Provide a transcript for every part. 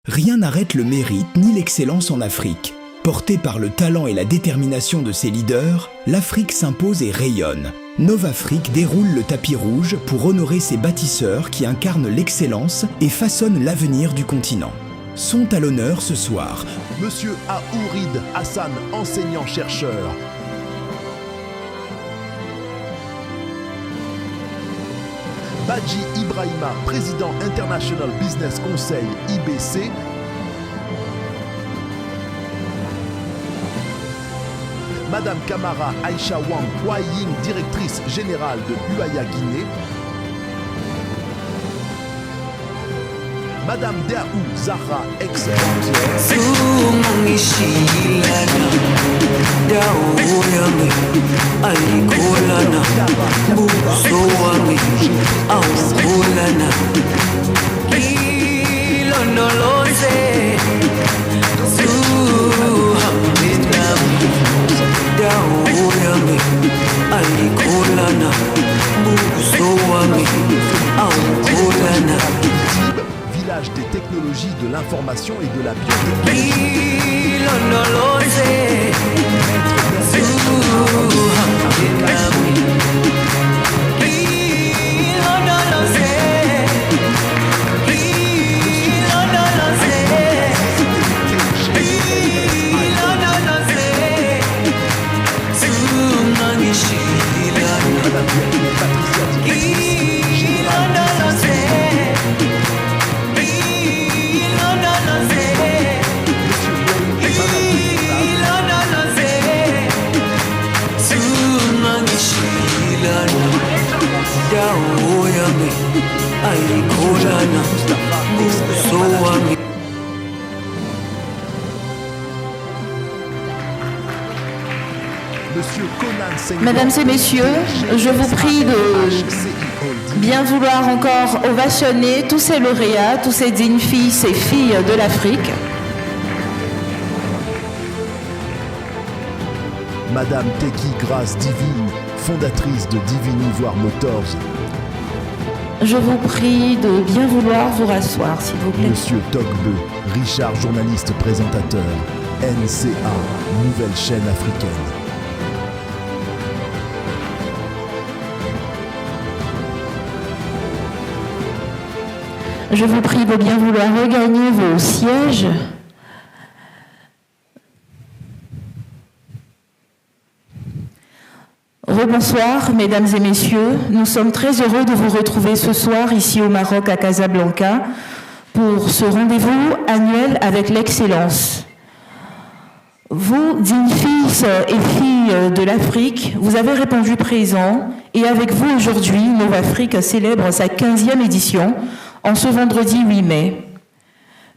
Rien n'arrête le mérite ni l'excellence en Afrique. Portée par le talent et la détermination de ses leaders, l'Afrique s'impose et rayonne. Novafrique déroule le tapis rouge pour honorer ses bâtisseurs qui incarnent l'excellence et façonnent l'avenir du continent. Sont à l'honneur ce soir Monsieur Aourid Hassan, enseignant-chercheur. Badji Ibrahima, président International Business Conseil IBC. Madame Kamara Aïcha Wang Huaying, directrice générale de UAIA Guinée. Madame Daou Zahra, ex-banquière. Village des technologies de l'information et de la Mesdames et messieurs, je vous prie de bien vouloir encore ovationner tous ces lauréats, tous ces dignes fils et filles de l'Afrique. Madame Teki Grâce Divine, fondatrice de Divine Ivoire Motors. Je vous prie de bien vouloir vous rasseoir, s'il vous plaît. Monsieur Togbeu, Richard, journaliste présentateur, NCA, nouvelle chaîne africaine. Je vous prie de bien vouloir regagner vos sièges. Rebonsoir, mesdames et messieurs. Nous sommes très heureux de vous retrouver ce soir ici au Maroc, à Casablanca, pour ce rendez-vous annuel avec l'excellence. Vous, dignes fils et filles de l'Afrique, vous avez répondu présent et avec vous aujourd'hui, Novafrique célèbre sa 15e édition en ce vendredi 8 mai.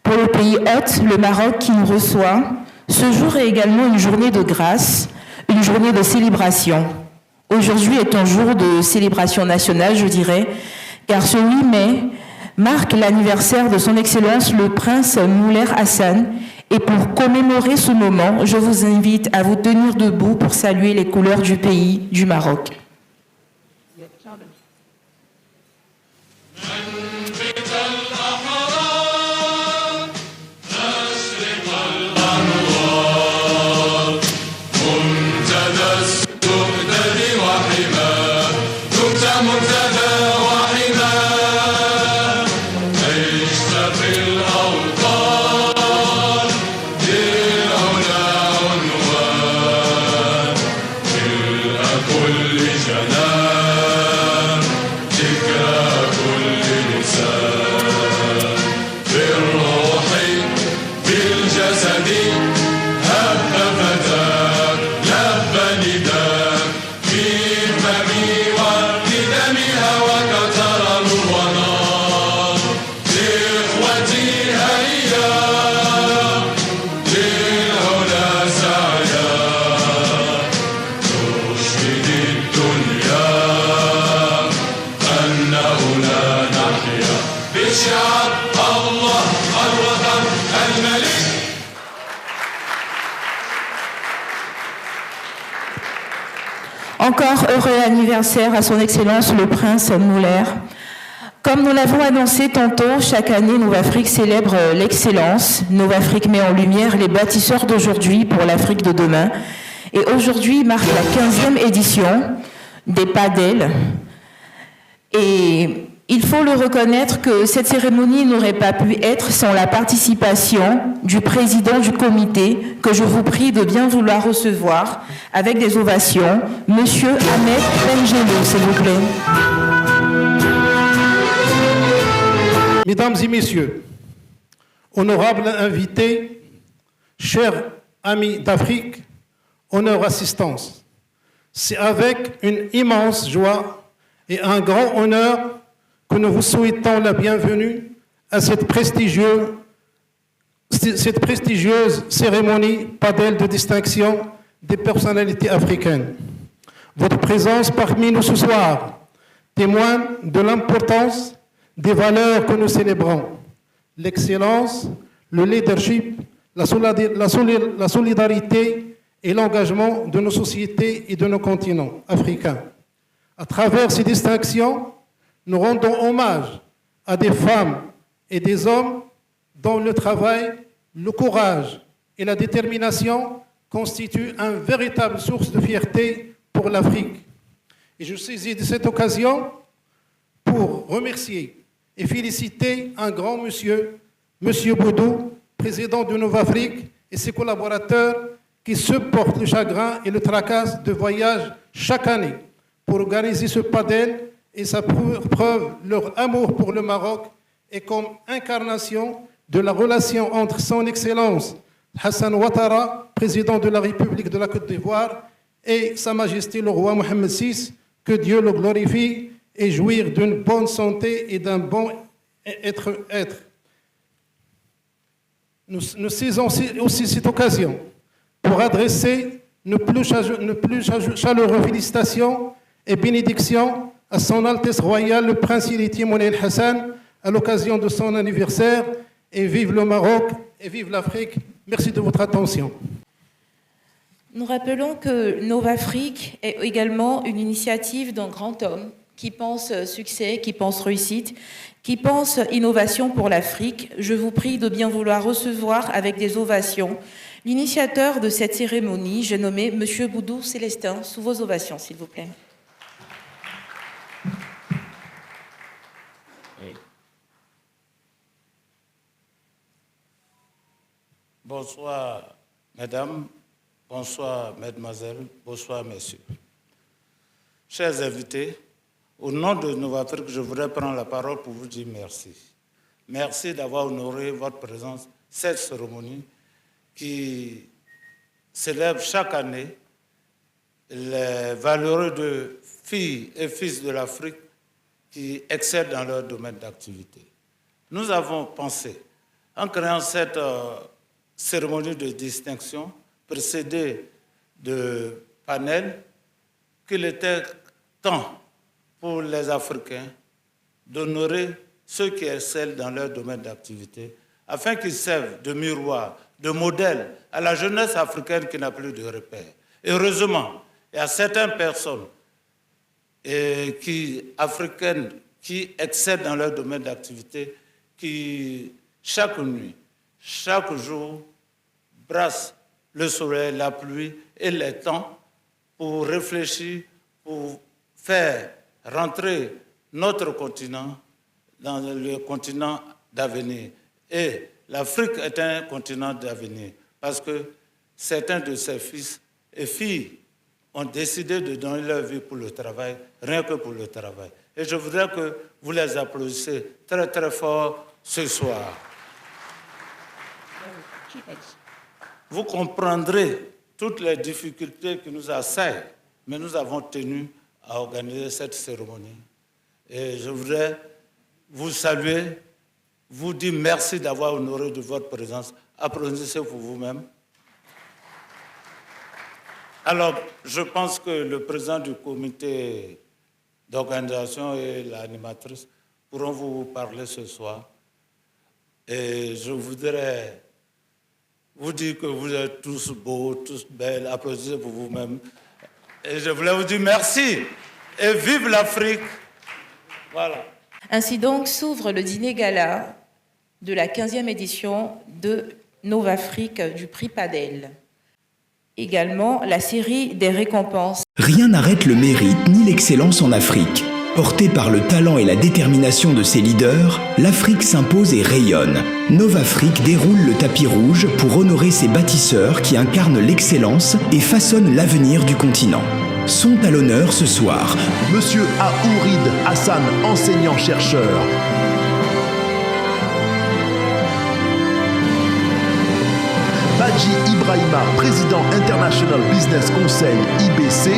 Pour le pays hôte, le Maroc qui nous reçoit, ce jour est également une journée de grâce, une journée de célébration. Aujourd'hui est un jour de célébration nationale, je dirais, car ce 8 mai marque l'anniversaire de son Excellence le Prince Moulay Hassan. Et pour commémorer ce moment, je vous invite à vous tenir debout pour saluer les couleurs du pays, du Maroc. Encore heureux anniversaire à son Excellence le Prince Moulay. Comme nous l'avons annoncé tantôt, chaque année, Novafrique célèbre l'excellence. Novafrique met en lumière les bâtisseurs d'aujourd'hui pour l'Afrique de demain. Et aujourd'hui marque la 15e édition des PADEL. Et il faut le reconnaître que cette cérémonie n'aurait pas pu être sans la participation du président du comité, que je vous prie de bien vouloir recevoir avec des ovations, Monsieur Ahmed Benjelloul, s'il vous plaît. Mesdames et messieurs, honorables invités, chers amis d'Afrique, honneur assistance, c'est avec une immense joie et un grand honneur que nous vous souhaitons la bienvenue à cette prestigieuse cérémonie PADEL de distinction des personnalités africaines. Votre présence parmi nous ce soir témoigne de l'importance des valeurs que nous célébrons, l'excellence, le leadership, la solidarité et l'engagement de nos sociétés et de nos continents africains. À travers ces distinctions, nous rendons hommage à des femmes et des hommes dont le travail, le courage et la détermination constituent une véritable source de fierté pour l'Afrique. Et je saisis de cette occasion pour remercier et féliciter un grand monsieur, Monsieur Boudou, président de Novafrique, et ses collaborateurs qui supportent le chagrin et le tracas de voyage chaque année pour organiser ce PADEL et ça preuve leur amour pour le Maroc et comme incarnation de la relation entre son Excellence Hassan Ouattara, président de la République de la Côte d'Ivoire, et Sa Majesté le roi Mohammed VI, que Dieu le glorifie, et jouir d'une bonne santé et d'un bon être. Nous saisissons aussi cette occasion pour adresser nos plus chaleureuses félicitations et bénédictions à son Altesse Royale, le Prince héritier Moulay El Hassan, à l'occasion de son anniversaire. Et vive le Maroc et vive l'Afrique. Merci de votre attention. Nous rappelons que Novafrique est également une initiative d'un grand homme qui pense succès, qui pense réussite, qui pense innovation pour l'Afrique. Je vous prie de bien vouloir recevoir avec des ovations l'initiateur de cette cérémonie, j'ai nommé Monsieur Boudou Célestin, sous vos ovations, s'il vous plaît. Bonsoir, mesdames, bonsoir, mesdemoiselles, bonsoir, messieurs. Chers invités, au nom de Novafrique, je voudrais prendre la parole pour vous dire merci. Merci d'avoir honoré votre présence, cette cérémonie qui célèbre chaque année les valeureux de filles et fils de l'Afrique qui excellent dans leur domaine d'activité. Nous avons pensé, en créant cette cérémonie de distinction précédée de panels, qu'il était temps pour les Africains d'honorer ceux qui excellent dans leur domaine d'activité, afin qu'ils servent de miroir, de modèle à la jeunesse africaine qui n'a plus de repères. Heureusement, il y a certaines personnes africaines qui excellent dans leur domaine d'activité, qui chaque nuit, chaque jour, brassent le soleil, la pluie et les temps pour réfléchir, pour faire rentrer notre continent dans le continent d'avenir. Et l'Afrique est un continent d'avenir parce que certains de ses fils et filles ont décidé de donner leur vie pour le travail, rien que pour le travail. Et je voudrais que vous les applaudissiez très très fort ce soir. Vous comprendrez toutes les difficultés qui nous assaillent, mais nous avons tenu à organiser cette cérémonie. Et je voudrais vous saluer, vous dire merci d'avoir honoré de votre présence. Applaudissez pour vous-même. Alors, je pense que le président du comité d'organisation et l'animatrice pourront vous parler ce soir. Et je voudrais vous dire que vous êtes tous beaux, tous belles. Applaudissez pour vous-même. Et je voulais vous dire merci et vive l'Afrique. Voilà. Ainsi donc s'ouvre le dîner gala de la 15e édition de Novafrique du prix Padel. Également la série des récompenses. Rien n'arrête le mérite ni l'excellence en Afrique. Portée par le talent et la détermination de ses leaders, l'Afrique s'impose et rayonne. Novafrique déroule le tapis rouge pour honorer ses bâtisseurs qui incarnent l'excellence et façonnent l'avenir du continent. Sont à l'honneur ce soir Monsieur Aourid Hassan, enseignant-chercheur. Badji Ibrahima, président International Business Conseil IBC.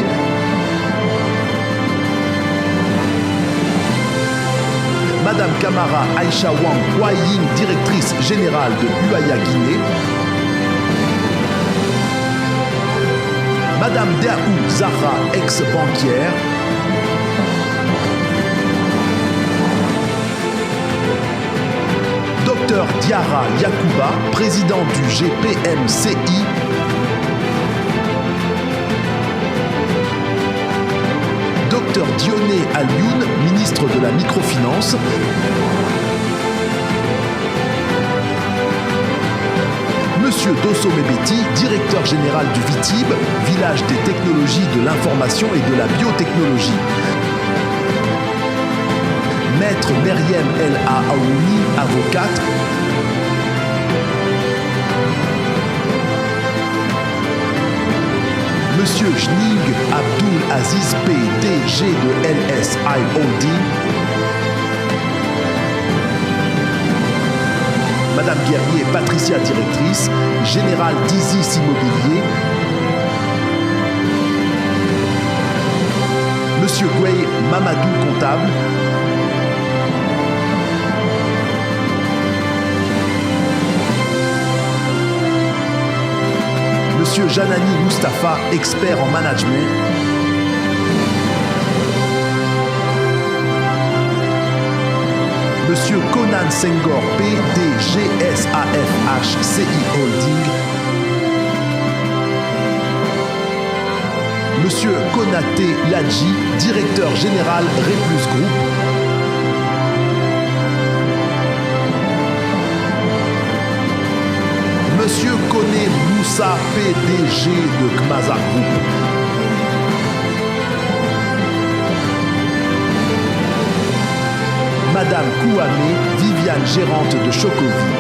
Madame Kamara Aïcha Wang Huaying, directrice générale de UAIA Guinée. Madame Daou Zahra, ex-banquière. Docteur Diara Yakuba, président du GPMCI. Docteur Dioné Alioune, ministre de la Microfinance. Monsieur Dosso Mebeti, directeur général du VITIB, village des technologies de l'information et de la biotechnologie. Maître Meriem El Aouni, avocate. Monsieur Jning Abdul Aziz P, DG de LSI Holding. Madame Guerrier Patricia, directrice, générale d'Isis Immobilier. Monsieur Gueye Mamadou, comptable. Monsieur Janani Mustafa, expert en management. Monsieur Conan Senghor, PDG-SAFH CI Holding. Monsieur Konaté Ladji, directeur général Replus Group. Monsieur Koné Moussa, PDG de Kmaza Group. Madame Kouamé, Viviane, gérante de Chocovi.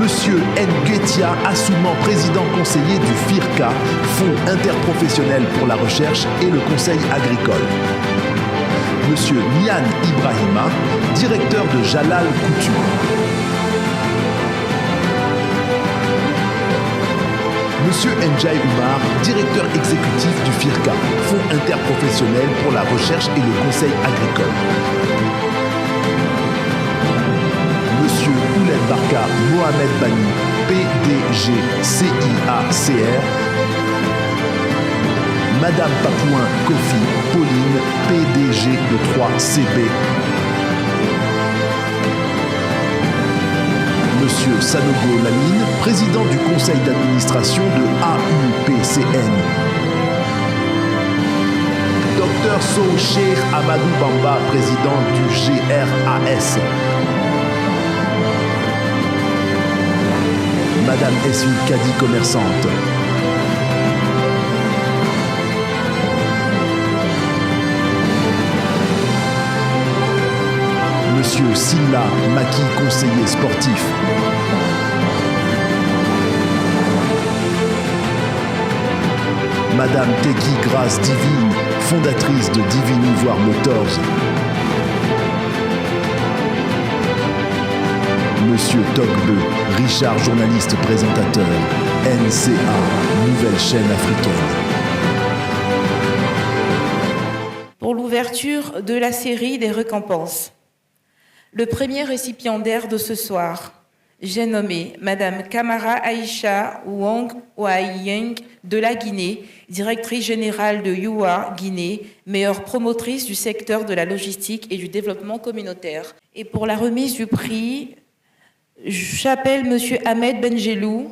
Monsieur Nguetia Assouman, président conseiller du FIRCA, Fonds interprofessionnel pour la recherche et le conseil agricole. Monsieur Nian Ibrahima, directeur de Jalal Couture. Monsieur Njai Oumar, directeur exécutif du FIRCA, Fonds interprofessionnel pour la recherche et le conseil agricole. Monsieur Ouled Barka Mohamed Bani, PDG CIACR. Madame Papouin Kofi Pauline, PDG de 3CB. Monsieur Sanogo Lamine, président du conseil d'administration de AUPCN. Docteur So Cheikh Amadou Bamba, président du GRAS. Madame Essu Kadi, commerçante. Monsieur Silla Maki, conseiller sportif. Madame Teki Grace Divine, fondatrice de Divine Ivoire Motors. Monsieur Togbe, Richard, journaliste présentateur. NCA, nouvelle chaîne africaine. Pour l'ouverture de la série des récompenses. Le premier récipiendaire de ce soir, j'ai nommé Madame Kamara Aïcha Wang Huaying de la Guinée, directrice générale de UA Guinée, meilleure promotrice du secteur de la logistique et du développement communautaire. Et pour la remise du prix, j'appelle Monsieur Ahmed Benjelou,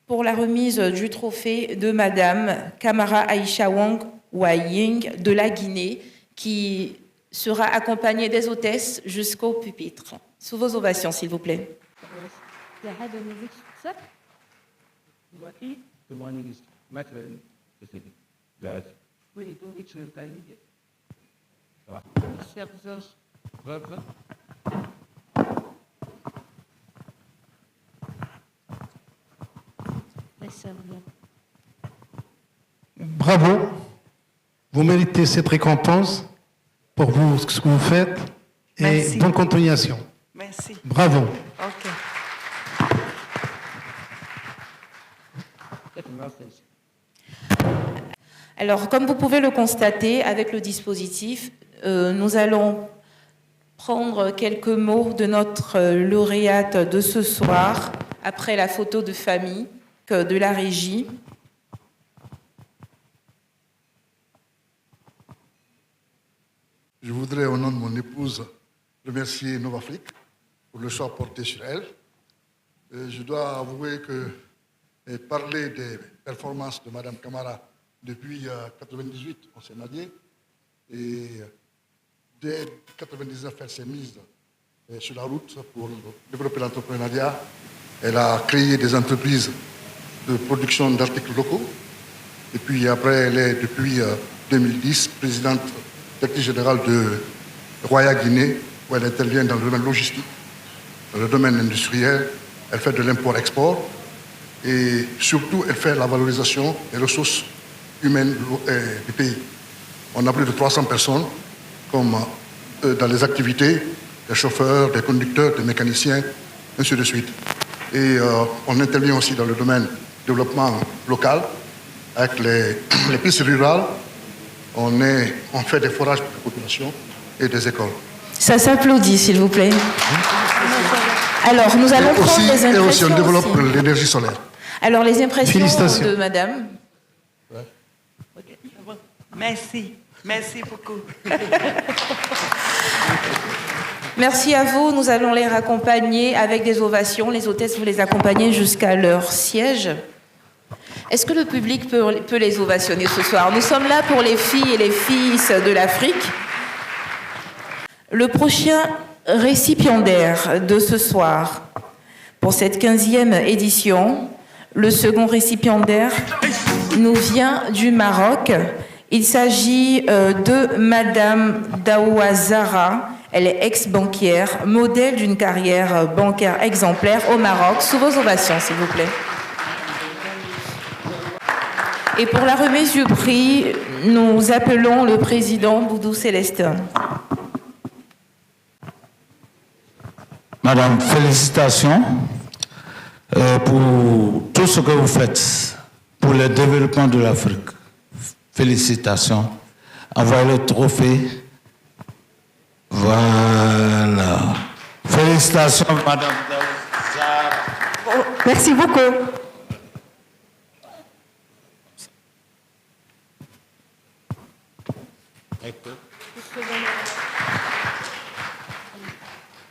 pour la remise du trophée de Madame Kamara Aïcha Wang Waying de la Guinée, qui sera accompagnée des hôtesses jusqu'au pupitre. Sous vos ovations, s'il vous plaît. Bravo, vous méritez cette récompense pour vous, ce que vous faites, et Merci. bonne continuation. Merci. Bravo. Ok. Alors, comme vous pouvez le constater avec le dispositif, nous allons prendre quelques mots de notre lauréate de ce soir, après la photo de famille de la régie. Je voudrais, au nom de mon épouse, remercier Novafrique pour le choix porté sur elle. Je dois avouer que parler des performances de Mme Kamara depuis 1998, on s'est mariés, et dès 1999, elle s'est mise sur la route pour développer l'entrepreneuriat. Elle a créé des entreprises de production d'articles locaux. Et puis après, elle est depuis 2010 présidente directrice générale de Roya Guinée, où elle intervient dans le domaine logistique, dans le domaine industriel. Elle fait de l'import-export et surtout, elle fait la valorisation des ressources humaines du pays. On a plus de 300 personnes, comme dans les activités, des chauffeurs, des conducteurs, des mécaniciens, ainsi de suite. Et on intervient aussi dans le domaine du développement local, avec les pistes rurales. On fait des forages pour la population et des écoles. Ça s'applaudit, s'il vous plaît. Alors, nous allons prendre aussi, les impressions. et aussi, on développe aussi. l'énergie solaire. Alors, les impressions Félicitations. de Madame. Merci. Merci beaucoup. Merci à vous. Nous allons les raccompagner avec des ovations. Les hôtesses, vous les accompagnez jusqu'à leur siège. Est-ce que le public peut les ovationner ce soir? Nous sommes là pour les filles et les fils de l'Afrique. Le prochain récipiendaire de ce soir, pour cette 15e édition, le second récipiendaire nous vient du Maroc. Il s'agit de Madame Daouazara. Elle est ex-banquière, modèle d'une carrière bancaire exemplaire au Maroc. Sous vos ovations, s'il vous plaît. Et pour la remise du prix, nous appelons le président Boudou Célestin. Madame, félicitations pour tout ce que vous faites pour le développement de l'Afrique. Félicitations. Envoyez le trophée. Voilà. Félicitations, Madame Daouazara. Merci beaucoup.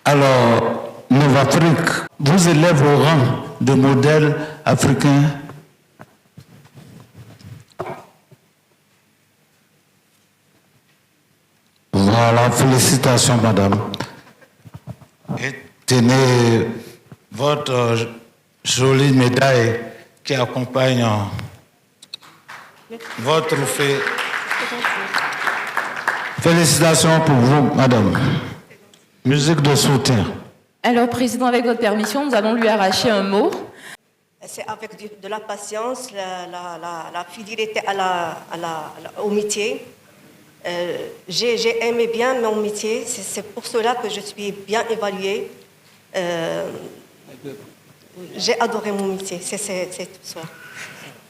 Alors, Novafrique vous élève au rang de modèle africain. Voilà, félicitations, madame. Et tenez votre jolie médaille qui accompagne votre trophée. Félicitations pour vous, madame. Musique de soutien. Alors, président, avec votre permission, nous allons lui arracher un mot. C'est avec de la patience, la fidélité au métier. J'ai aimé bien mon métier, c'est pour cela que je suis bien évaluée. J'ai adoré mon métier, c'est tout ça.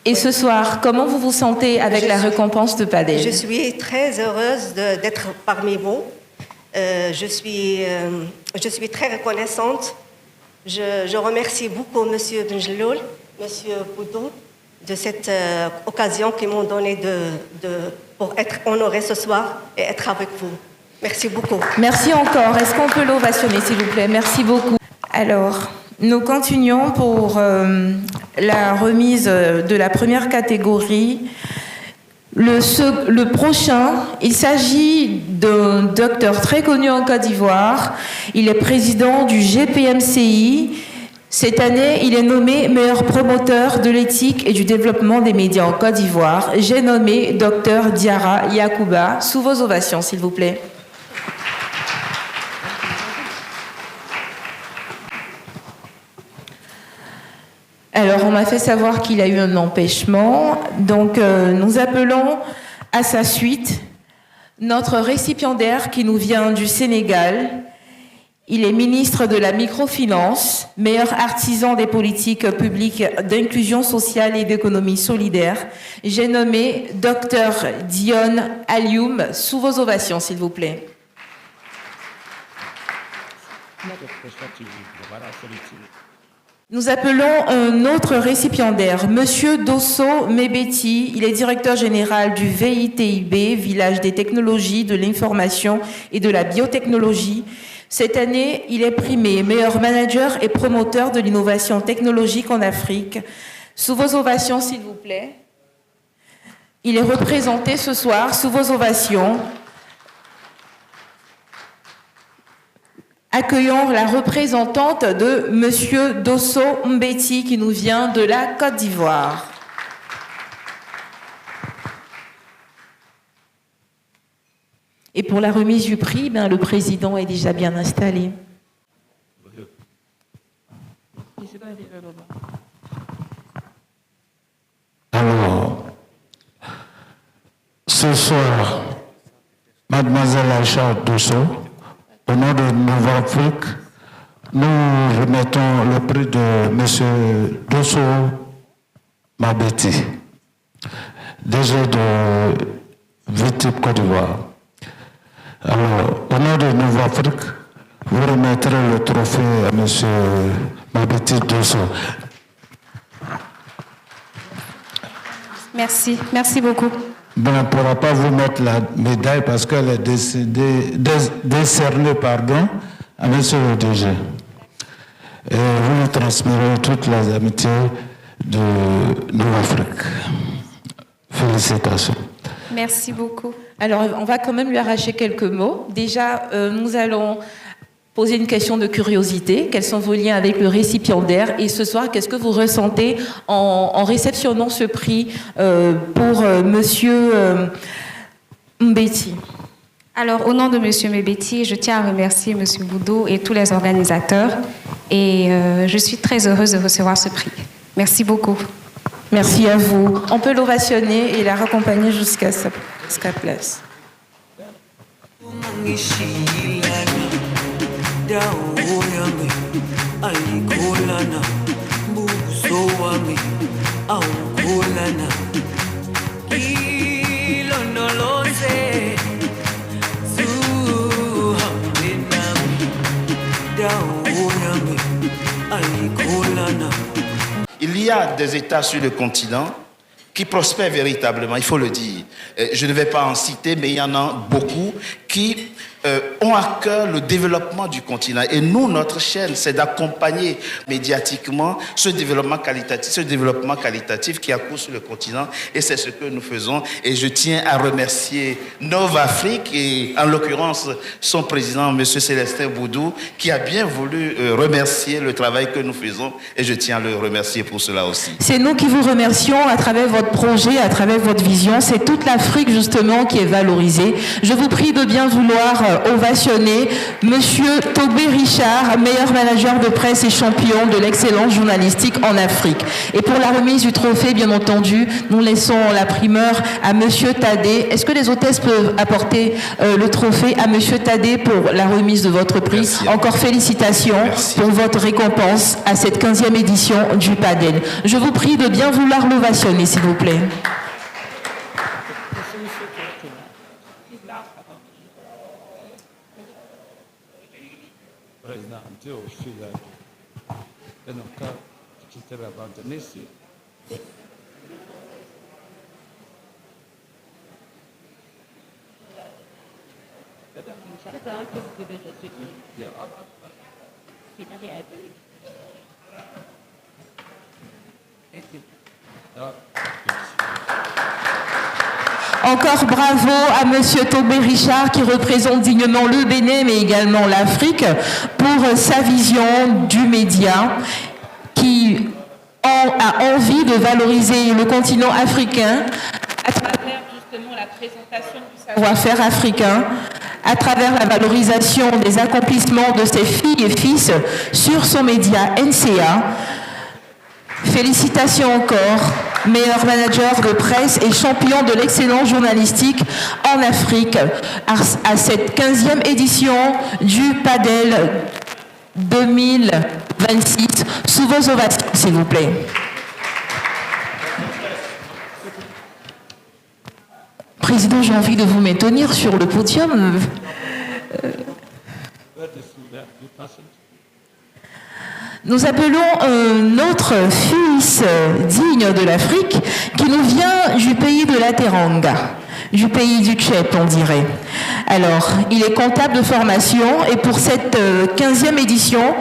Et ce soir, comment vous vous sentez avec la récompense de Padel? Je suis très heureuse d'être parmi vous. Je suis très reconnaissante. Je remercie beaucoup M. Benjeloul, M. Boudou, de cette occasion qu'ils m'ont donnée pour être honorée ce soir et être avec vous. Merci beaucoup. Merci encore. Est-ce qu'on peut l'ovationner, s'il vous plaît? Merci beaucoup. Alors, Nous continuons pour la remise de la première catégorie. Le prochain, il s'agit d'un docteur très connu en Côte d'Ivoire. Il est président du GPMCI. Cette année, il est nommé meilleur promoteur de l'éthique et du développement des médias en Côte d'Ivoire. J'ai nommé docteur Diarra Yacouba. Sous vos ovations, s'il vous plaît. Alors, on m'a fait savoir qu'il a eu un empêchement. Donc, nous appelons à sa suite notre récipiendaire qui nous vient du Sénégal. Il est ministre de la microfinance, meilleur artisan des politiques publiques d'inclusion sociale et d'économie solidaire. J'ai nommé Dr Dion Alioum. Sous vos ovations, s'il vous plaît. Nous appelons un autre récipiendaire, Monsieur Dosso Mebeti. Il est directeur général du VITIB, Village des technologies, de l'information et de la biotechnologie. Cette année, il est primé meilleur manager et promoteur de l'innovation technologique en Afrique. Sous vos ovations, s'il vous plaît. Il est représenté ce soir, sous vos ovations. Accueillons la représentante de Monsieur Dosso Mbeti qui nous vient de la Côte d'Ivoire. Et pour la remise du prix, le président est déjà bien installé. Alors, ce soir, Mademoiselle Aïcha Dosso, au nom de Nova Afrique, nous remettons le prix de M. Dosso Mabeti, DG de VITIB Côte d'Ivoire. Alors, au nom de Nova Afrique, vous remettrez le trophée à M. Mabeti Dosso. Merci, merci beaucoup. On ne pourra pas vous mettre la médaille parce qu'elle est décernée à M. le DG. Et vous lui transmettrez toutes les amitiés de Nord-Afrique. Félicitations. Merci beaucoup. Alors, on va quand même lui arracher quelques mots. Déjà, nous allons poser une question de curiosité. Quels sont vos liens avec le récipiendaire? Et ce soir, qu'est-ce que vous ressentez en réceptionnant ce prix pour Monsieur Mbeti? Alors, au nom de Monsieur Mbeti, je tiens à remercier Monsieur Boudou et tous les organisateurs. Et je suis très heureuse de recevoir ce prix. Merci beaucoup. Merci à vous. On peut l'ovationner et la raccompagner jusqu'à sa place. Il y a des États sur le continent qui prospèrent véritablement, il faut le dire. Je ne vais pas en citer, mais il y en a beaucoup qui ont à cœur le développement du continent. Et nous, notre chaîne, c'est d'accompagner médiatiquement ce développement qualitatif qui a cours sur le continent. Et c'est ce que nous faisons. Et je tiens à remercier Nova Afrique et en l'occurrence son président, M. Célestin Boudou, qui a bien voulu remercier le travail que nous faisons. Et je tiens à le remercier pour cela aussi. C'est nous qui vous remercions à travers votre projet, à travers votre vision. C'est toute l'Afrique justement qui est valorisée. Je vous prie de bien vouloir ovationner Monsieur Tobé Richard, meilleur manager de presse et champion de l'excellence journalistique en Afrique. Et pour la remise du trophée, bien entendu, nous laissons la primeur à Monsieur Tadé. Est-ce que les hôtesses peuvent apporter le trophée à Monsieur Tadé pour la remise de votre prix? Merci. Encore félicitations. Merci pour votre récompense à cette 15e édition du PADEL. Je vous prie de bien vouloir l'ovationner, s'il vous plaît. Encore bravo à Monsieur Tobé Richard qui représente dignement le Bénin mais également l'Afrique pour sa vision du média qui a envie de valoriser le continent africain à travers justement la présentation du savoir-faire africain, à travers la valorisation des accomplissements de ses filles et fils sur son média NCA. Félicitations encore, meilleur manager de presse et champion de l'excellence journalistique en Afrique à cette 15e édition du PADEL 2026. Sous vos ovations, s'il vous plaît. Président, j'ai envie de vous maintenir sur le podium. Nous appelons notre fils digne de l'Afrique qui nous vient du pays de la Teranga, du pays du Tchèp, on dirait. Alors, il est comptable de formation et pour cette 15e édition,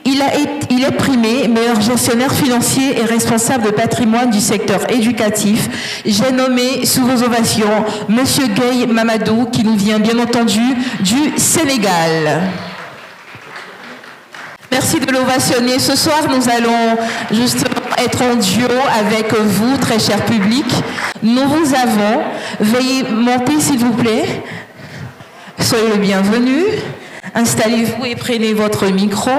il est primé meilleur gestionnaire financier et responsable de patrimoine du secteur éducatif. J'ai nommé sous vos ovations Monsieur Gueye Mamadou qui nous vient bien entendu du Sénégal. Merci de l'ovationner. Ce soir, nous allons justement être en duo avec vous, très cher public. Nous vous avons. Veuillez monter, s'il vous plaît. Soyez le bienvenu. Installez-vous et prenez votre micro.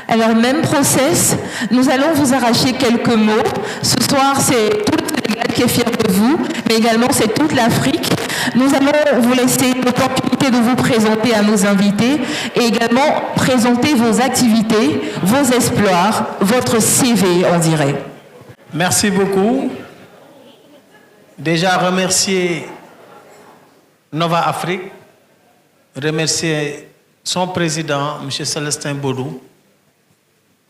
Alors, même process, nous allons vous arracher quelques mots. Ce soir, c'est tout le Sénégal qui est fier de vous, mais également c'est toute l'Afrique. Nous allons vous laisser l'opportunité de vous présenter à nos invités et également présenter vos activités, vos exploits, votre CV, on dirait. Merci beaucoup. Déjà remercier Nova Afrique, remercier son président, M. Célestin Bodou,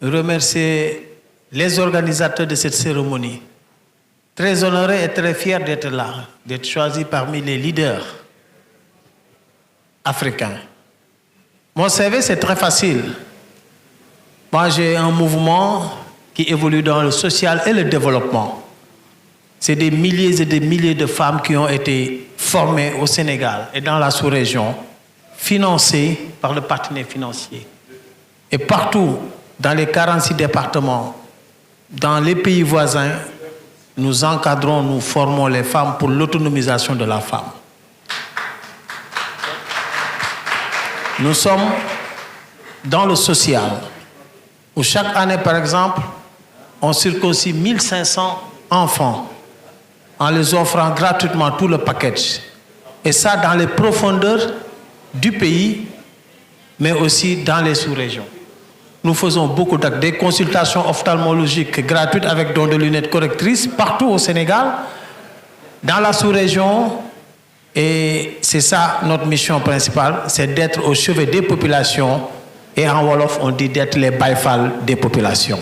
remercier les organisateurs de cette cérémonie. Très honoré et très fier d'être là, d'être choisi parmi les leaders africains. Mon CV, c'est très facile. Moi, j'ai un mouvement qui évolue dans le social et le développement. C'est des milliers et des milliers de femmes qui ont été formées au Sénégal et dans la sous-région, financées par le partenaire financier. Et partout, dans les 46 départements, dans les pays voisins, nous encadrons, nous formons les femmes pour l'autonomisation de la femme. Nous sommes dans le social, où chaque année, par exemple, on circoncis 1500 enfants en les offrant gratuitement tout le package. Et ça dans les profondeurs du pays, mais aussi dans les sous-régions. Nous faisons beaucoup d'actes, des consultations ophtalmologiques gratuites avec don de lunettes correctrices partout au Sénégal, dans la sous-région. Et c'est ça notre mission principale, c'est d'être au chevet des populations. Et en Wolof, on dit d'être les baïfal des populations.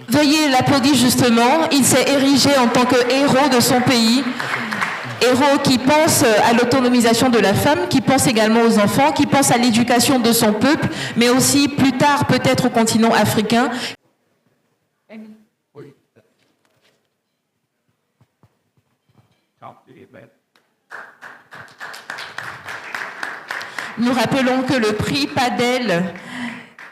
Veuillez l'applaudir justement. Il s'est érigé en tant que héros de son pays. Héros qui pense à l'autonomisation de la femme, qui pense également aux enfants, qui pense à l'éducation de son peuple, mais aussi plus tard peut-être au continent africain. Nous rappelons que le prix PADEL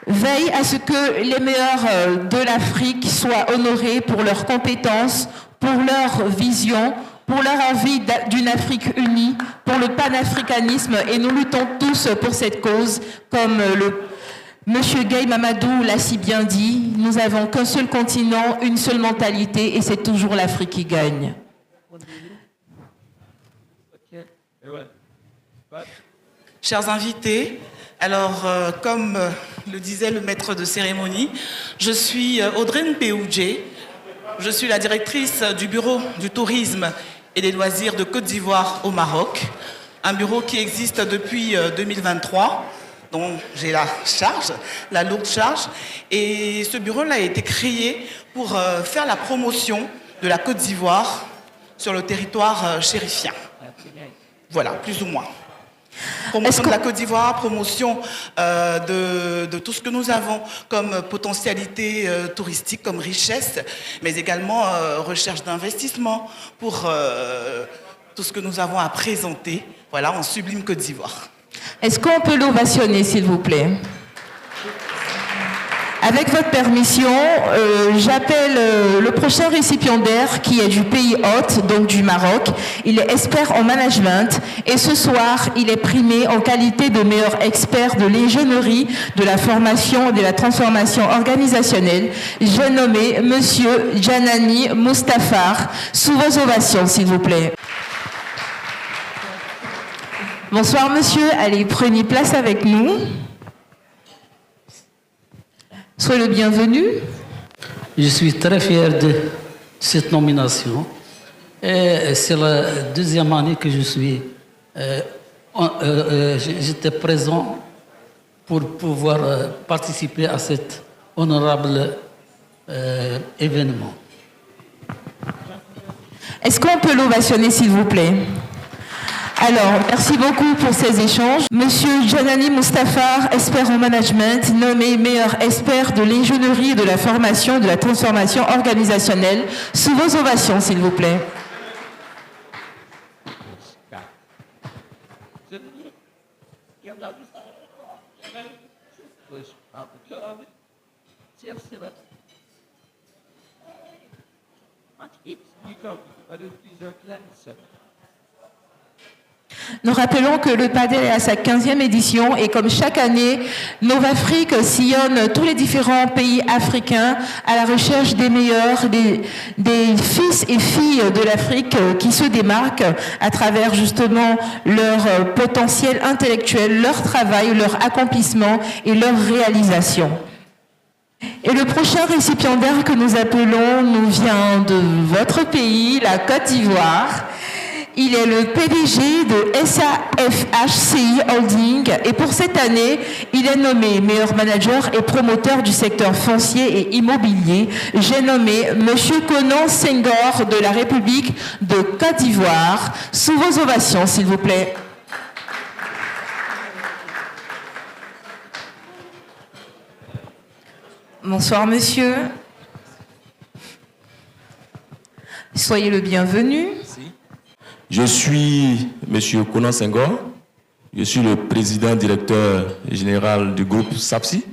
veille à ce que les meilleurs de l'Afrique soient honorés pour leurs compétences, pour leur vision, pour leur envie d'une Afrique unie, pour le panafricanisme, et nous luttons tous pour cette cause, comme Monsieur Gueye Mamadou l'a si bien dit, nous n'avons qu'un seul continent, une seule mentalité, et c'est toujours l'Afrique qui gagne. Chers invités, alors comme le disait le maître de cérémonie, je suis Audrey Npeoudje, je suis la directrice du bureau du tourisme et des loisirs de Côte d'Ivoire au Maroc, un bureau qui existe depuis 2023, dont j'ai la charge, la lourde charge, et ce bureau-là a été créé pour faire la promotion de la Côte d'Ivoire sur le territoire chérifien. Voilà, plus ou moins. Promotion de la Côte d'Ivoire, promotion de tout ce que nous avons comme potentialité touristique, comme richesse, mais également recherche d'investissement pour tout ce que nous avons à présenter, voilà, en sublime Côte d'Ivoire. Est-ce qu'on peut l'ovationner, s'il vous plaît? Avec votre permission, j'appelle le prochain récipiendaire qui est du pays hôte, donc du Maroc. Il est expert en management et ce soir, il est primé en qualité de meilleur expert de l'ingénierie, de la formation et de la transformation organisationnelle. J'ai nommé Monsieur Djanani Moustafar. Sous vos ovations, s'il vous plaît. Bonsoir, monsieur. Allez, prenez place avec nous. Soyez le bienvenu. Je suis très fier de cette nomination. Et c'est la deuxième année que je suis. J'étais présent pour pouvoir participer à cet honorable événement. Est-ce qu'on peut l'ovationner, s'il vous plaît? Alors, merci beaucoup pour ces échanges. Monsieur Djanani Moustafar, expert en management, nommé meilleur expert de l'ingénierie et de la formation et de la transformation organisationnelle. Sous vos ovations, s'il vous plaît. Nous rappelons que le PADEL est à sa 15e édition et comme chaque année, Novafrique sillonne tous les différents pays africains à la recherche des meilleurs, des fils et filles de l'Afrique qui se démarquent à travers justement leur potentiel intellectuel, leur travail, leur accomplissement et leur réalisation. Et le prochain récipiendaire que nous appelons nous vient de votre pays, la Côte d'Ivoire. Il est le PDG de SAFHCI Holding et pour cette année, il est nommé meilleur manager et promoteur du secteur foncier et immobilier. J'ai nommé M. Konan Senghor de la République de Côte d'Ivoire. Sous vos ovations, s'il vous plaît. Bonsoir, monsieur. Soyez le bienvenu. Je suis M. Konan Senghor, je suis le président directeur général du groupe SAFHCI.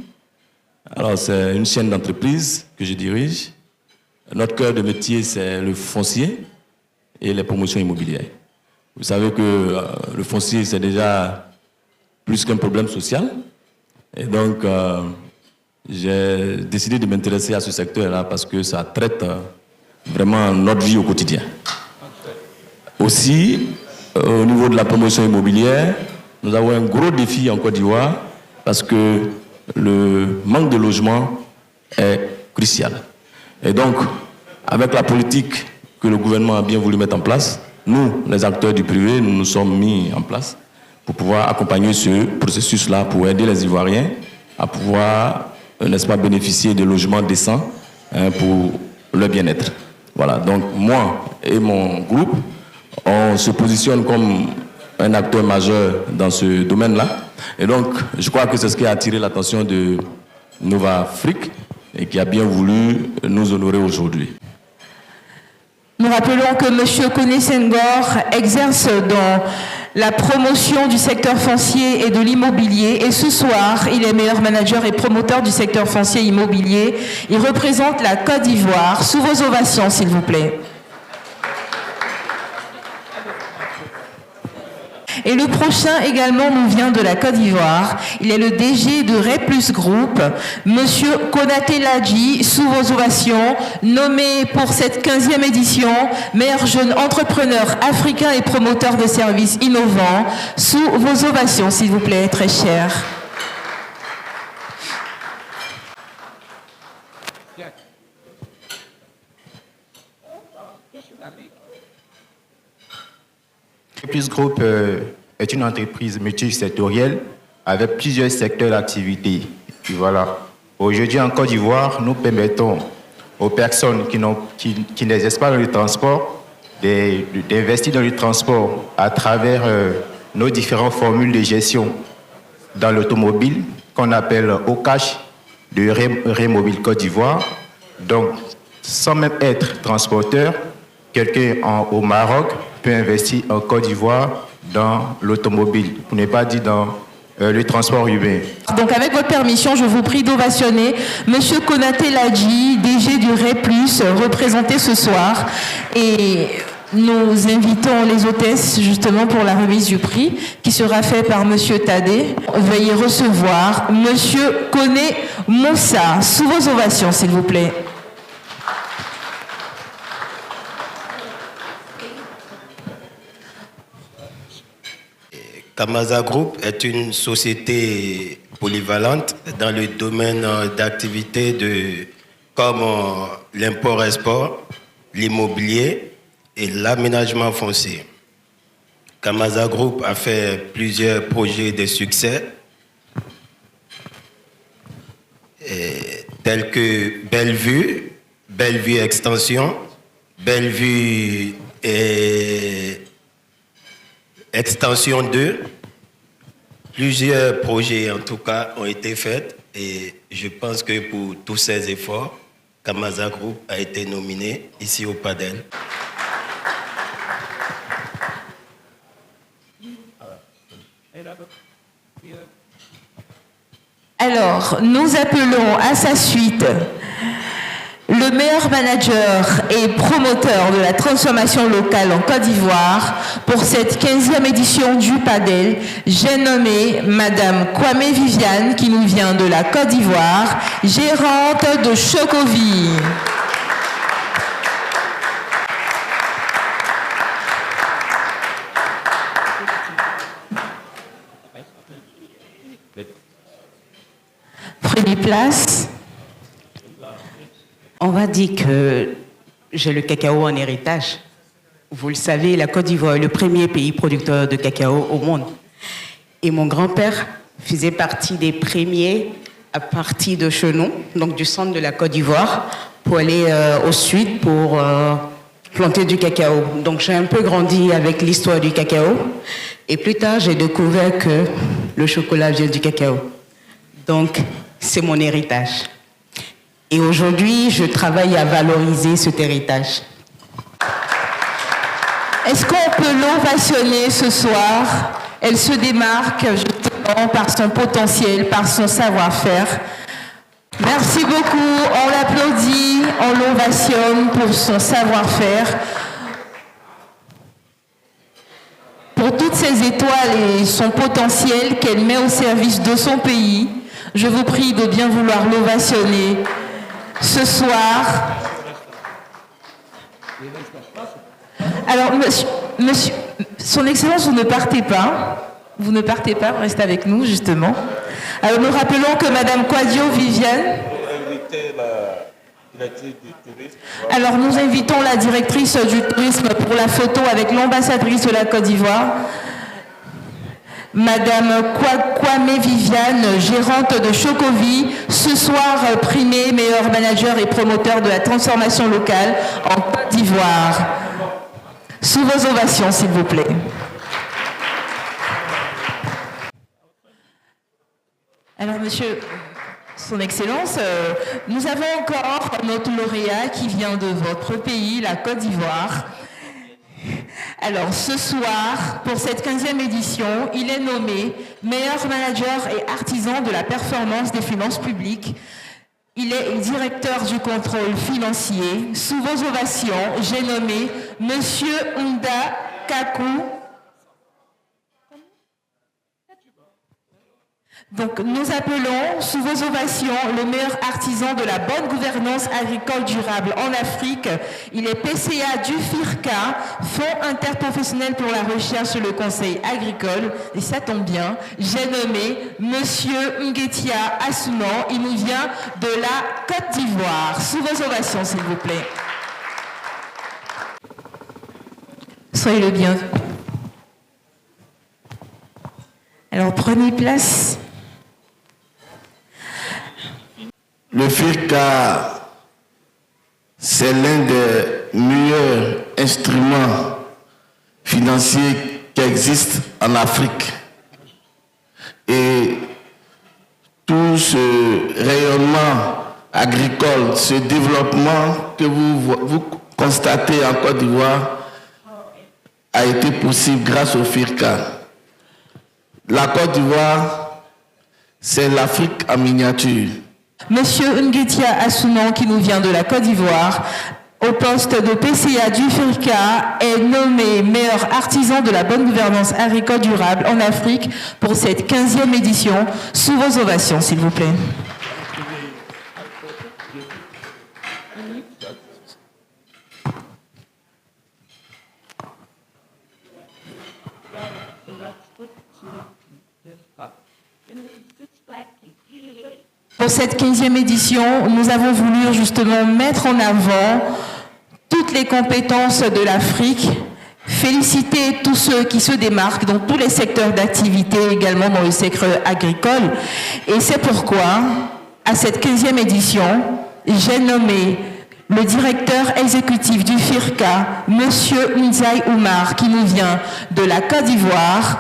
Alors, c'est une chaîne d'entreprise que je dirige. Notre cœur de métier, c'est le foncier et les promotions immobilières. Vous savez que le foncier, c'est déjà plus qu'un problème social. Et donc, j'ai décidé de m'intéresser à ce secteur-là parce que ça traite vraiment notre vie au quotidien. Aussi, au niveau de la promotion immobilière, nous avons un gros défi en Côte d'Ivoire parce que le manque de logement est crucial. Et donc, avec la politique que le gouvernement a bien voulu mettre en place, nous, les acteurs du privé, nous nous sommes mis en place pour pouvoir accompagner ce processus-là, pour aider les Ivoiriens à pouvoir, n'est-ce pas, bénéficier de logements décents pour leur bien-être. Voilà, donc moi et mon groupe, on se positionne comme un acteur majeur dans ce domaine-là. Et donc, je crois que c'est ce qui a attiré l'attention de Novafrique et qui a bien voulu nous honorer aujourd'hui. Nous rappelons que M. Konan Senghor exerce dans la promotion du secteur foncier et de l'immobilier. Et ce soir, il est meilleur manager et promoteur du secteur foncier immobilier. Il représente la Côte d'Ivoire. Sous vos ovations, s'il vous plaît. Et le prochain également nous vient de la Côte d'Ivoire. Il est le DG de Replus Group, Monsieur Konaté Ladji, sous vos ovations, nommé pour cette 15e édition, meilleur jeune entrepreneur africain et promoteur de services innovants. Sous vos ovations, s'il vous plaît, très cher. Replus Group est une entreprise multisectorielle avec plusieurs secteurs d'activité. Voilà. Aujourd'hui, en Côte d'Ivoire, nous permettons aux personnes qui n'exercent pas dans le transport d'investir dans le transport à travers nos différentes formules de gestion dans l'automobile, qu'on appelle OCASH, de Remobile Côte d'Ivoire. Donc, sans même être transporteur, quelqu'un au Maroc peut investir en Côte d'Ivoire dans l'automobile, pour ne pas dire dans le transport urbain. Donc avec votre permission, je vous prie d'ovationner Monsieur Konaté Ladji, DG du REP+, représenté ce soir. Et nous invitons les hôtesses justement pour la remise du prix qui sera fait par Monsieur Tadé. Veuillez recevoir Monsieur Koné Moussa. Sous vos ovations, s'il vous plaît. Kamaza Group est une société polyvalente dans le domaine d'activité comme l'import-export, l'immobilier et l'aménagement foncier. Kamaza Group a fait plusieurs projets de succès tels que Bellevue Extension, Bellevue Extension 2, plusieurs projets en tout cas ont été faits et je pense que pour tous ces efforts, Kamaza Group a été nominé ici au PADEL. Alors, nous appelons à sa suite le meilleur manager et promoteur de la transformation locale en Côte d'Ivoire pour cette 15e édition du PADEL. J'ai nommé Madame Kwame Viviane qui nous vient de la Côte d'Ivoire, gérante de Chocovi. Prenez place. On va dire que j'ai le cacao en héritage. Vous le savez, la Côte d'Ivoire est le premier pays producteur de cacao au monde. Et mon grand-père faisait partie des premiers à partir de Chenon, donc du centre de la Côte d'Ivoire, pour aller au sud pour planter du cacao. Donc j'ai un peu grandi avec l'histoire du cacao. Et plus tard, j'ai découvert que le chocolat vient du cacao. Donc c'est mon héritage. Et aujourd'hui, je travaille à valoriser cet héritage. Est-ce qu'on peut l'ovationner ce soir? Elle se démarque justement par son potentiel, par son savoir-faire. Merci beaucoup, on l'applaudit, on l'ovationne pour son savoir-faire. Pour toutes ces étoiles et son potentiel qu'elle met au service de son pays, je vous prie de bien vouloir l'ovationner. Ce soir. Alors, monsieur, son Excellence, vous ne partez pas. Vous ne partez pas, vous restez avec nous, justement. Alors, nous rappelons que Madame Kwadio Viviane. Alors, nous invitons la directrice du tourisme pour la photo avec l'ambassadrice de la Côte d'Ivoire. Madame Kwame Viviane, gérante de Chocovi, ce soir primée meilleur manager et promoteur de la transformation locale en Côte d'Ivoire. Sous vos ovations, s'il vous plaît. Alors, monsieur, son Excellence, nous avons encore notre lauréat qui vient de votre pays, la Côte d'Ivoire. Alors, ce soir, pour cette 15e édition, il est nommé meilleur manager et artisan de la performance des finances publiques. Il est directeur du contrôle financier. Sous vos ovations, j'ai nommé Monsieur Unda Kaku. Donc, nous appelons, sous vos ovations, le meilleur artisan de la bonne gouvernance agricole durable en Afrique. Il est PCA du FIRCA, Fonds interprofessionnel pour la recherche et le conseil agricole. Et ça tombe bien, j'ai nommé Monsieur Nguetia Assouman. Il nous vient de la Côte d'Ivoire. Sous vos ovations, s'il vous plaît. Soyez le bienvenu. Alors, prenez place. Le FIRCA, c'est l'un des meilleurs instruments financiers qui a existe en Afrique. Et tout ce rayonnement agricole, ce développement que vous constatez en Côte d'Ivoire a été possible grâce au FIRCA. La Côte d'Ivoire, c'est l'Afrique en miniature. Monsieur Nguetia Assouman, qui nous vient de la Côte d'Ivoire, au poste de PCA du FIRCA, est nommé meilleur artisan de la bonne gouvernance agricole durable en Afrique pour cette 15e édition. Sous vos ovations, s'il vous plaît. Pour cette 15e édition, nous avons voulu justement mettre en avant toutes les compétences de l'Afrique, féliciter tous ceux qui se démarquent dans tous les secteurs d'activité, également dans le secteur agricole. Et c'est pourquoi, à cette 15e édition, j'ai nommé le directeur exécutif du FIRCA, Monsieur Nzai Oumar, qui nous vient de la Côte d'Ivoire,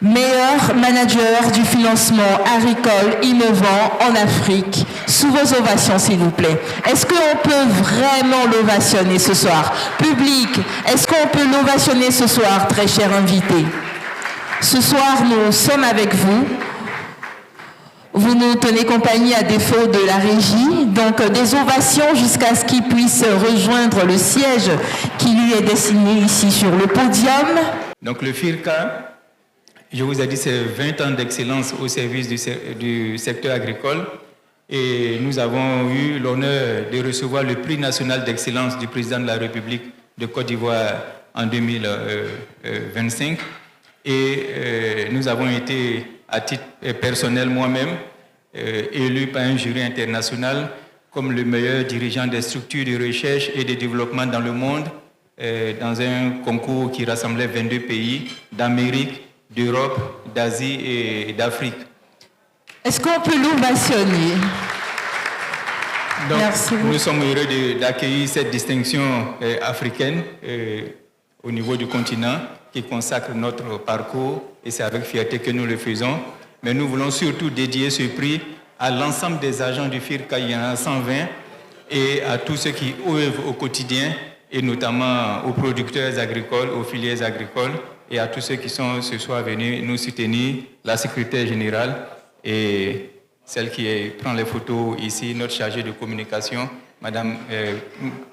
meilleur manager du financement agricole innovant en Afrique. Sous vos ovations, s'il vous plaît. Est-ce qu'on peut vraiment l'ovationner ce soir? Public, est-ce qu'on peut l'ovationner ce soir, très cher invité? Ce soir, nous sommes avec vous. Vous nous tenez compagnie à défaut de la régie. Donc, des ovations jusqu'à ce qu'il puisse rejoindre le siège qui lui est destiné ici sur le podium. Donc, le FIRCA, je vous ai dit, c'est 20 ans d'excellence au service du secteur agricole. Et nous avons eu l'honneur de recevoir le prix national d'excellence du président de la République de Côte d'Ivoire en 2025. Et nous avons été, à titre personnel moi-même, élu par un jury international comme le meilleur dirigeant des structures de recherche et de développement dans le monde, dans un concours qui rassemblait 22 pays d'Amérique, d'Europe, d'Asie et d'Afrique. Est-ce qu'on peut l'ovationner? Donc, merci beaucoup. Nous sommes heureux d'accueillir cette distinction africaine au niveau du continent qui consacre notre parcours et c'est avec fierté que nous le faisons. Mais nous voulons surtout dédier ce prix à l'ensemble des agents du FIRCA, il y en a 120, et à tous ceux qui œuvrent au quotidien et notamment aux producteurs agricoles, aux filières agricoles et à tous ceux qui sont ce soir venus nous soutenir, la secrétaire générale et celle qui prend les photos ici, notre chargée de communication, Madame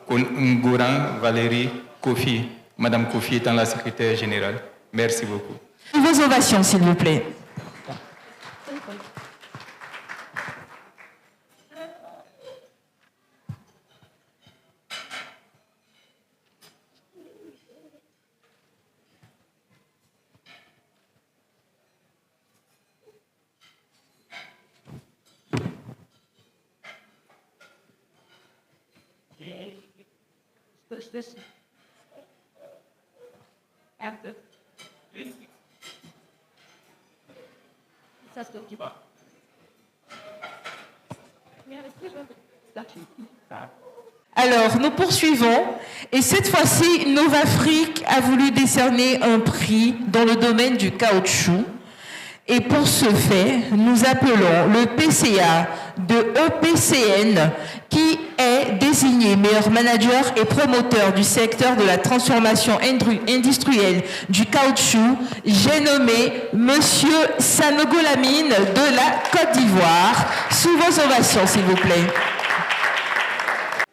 Ngouran Valérie Kofi. Madame Kofi étant la secrétaire générale. Merci beaucoup. Vos ovations, s'il vous plaît. Alors, nous poursuivons et cette fois-ci, Novafrique a voulu décerner un prix dans le domaine du caoutchouc. Et pour ce fait, nous appelons le PCA de EPCN qui est désigné meilleur manager et promoteur du secteur de la transformation industrielle du caoutchouc. J'ai nommé Monsieur Sanogo Lamine de la Côte d'Ivoire. Sous vos ovations, s'il vous plaît.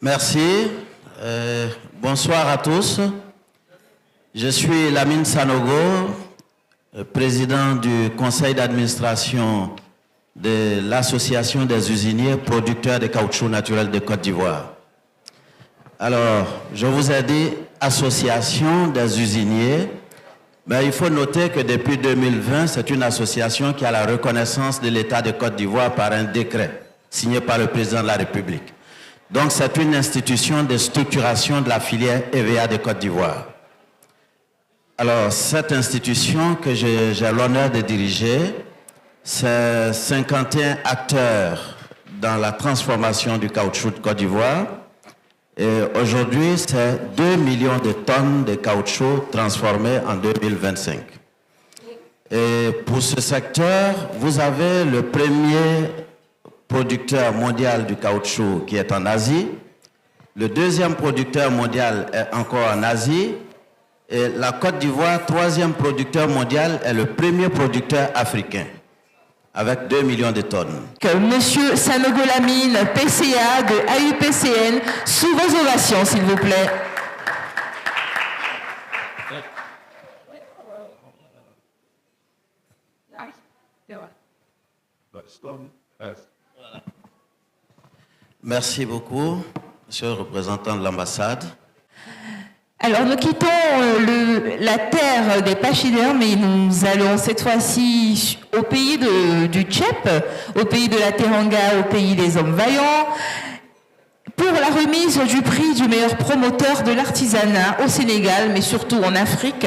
Merci. Bonsoir à tous. Je suis Lamine Sanogo, président du conseil d'administration de l'Association des usiniers producteurs de caoutchouc naturel de Côte d'Ivoire. Alors, je vous ai dit Association des usiniers, mais il faut noter que depuis 2020, c'est une association qui a la reconnaissance de l'État de Côte d'Ivoire par un décret signé par le président de la République. Donc, c'est une institution de structuration de la filière EVA de Côte d'Ivoire. Alors, cette institution que j'ai l'honneur de diriger, c'est 51 acteurs dans la transformation du caoutchouc de Côte d'Ivoire Et aujourd'hui, c'est 2 millions de tonnes de caoutchouc transformées en 2025. Et pour ce secteur, vous avez le premier producteur mondial du caoutchouc qui est en Asie. Le deuxième producteur mondial est encore en Asie. Et la Côte d'Ivoire, troisième producteur mondial, est le premier producteur africain, avec 2 millions de tonnes. Monsieur Sanogo Lamine, PCA de AUPCN, sous vos ovations, s'il vous plaît. Merci beaucoup, monsieur le représentant de l'ambassade. Alors, nous quittons la terre des pachydermes et nous allons cette fois-ci au pays du Tchèp, au pays de la Teranga, au pays des hommes vaillants, pour la remise du prix du meilleur promoteur de l'artisanat au Sénégal, mais surtout en Afrique.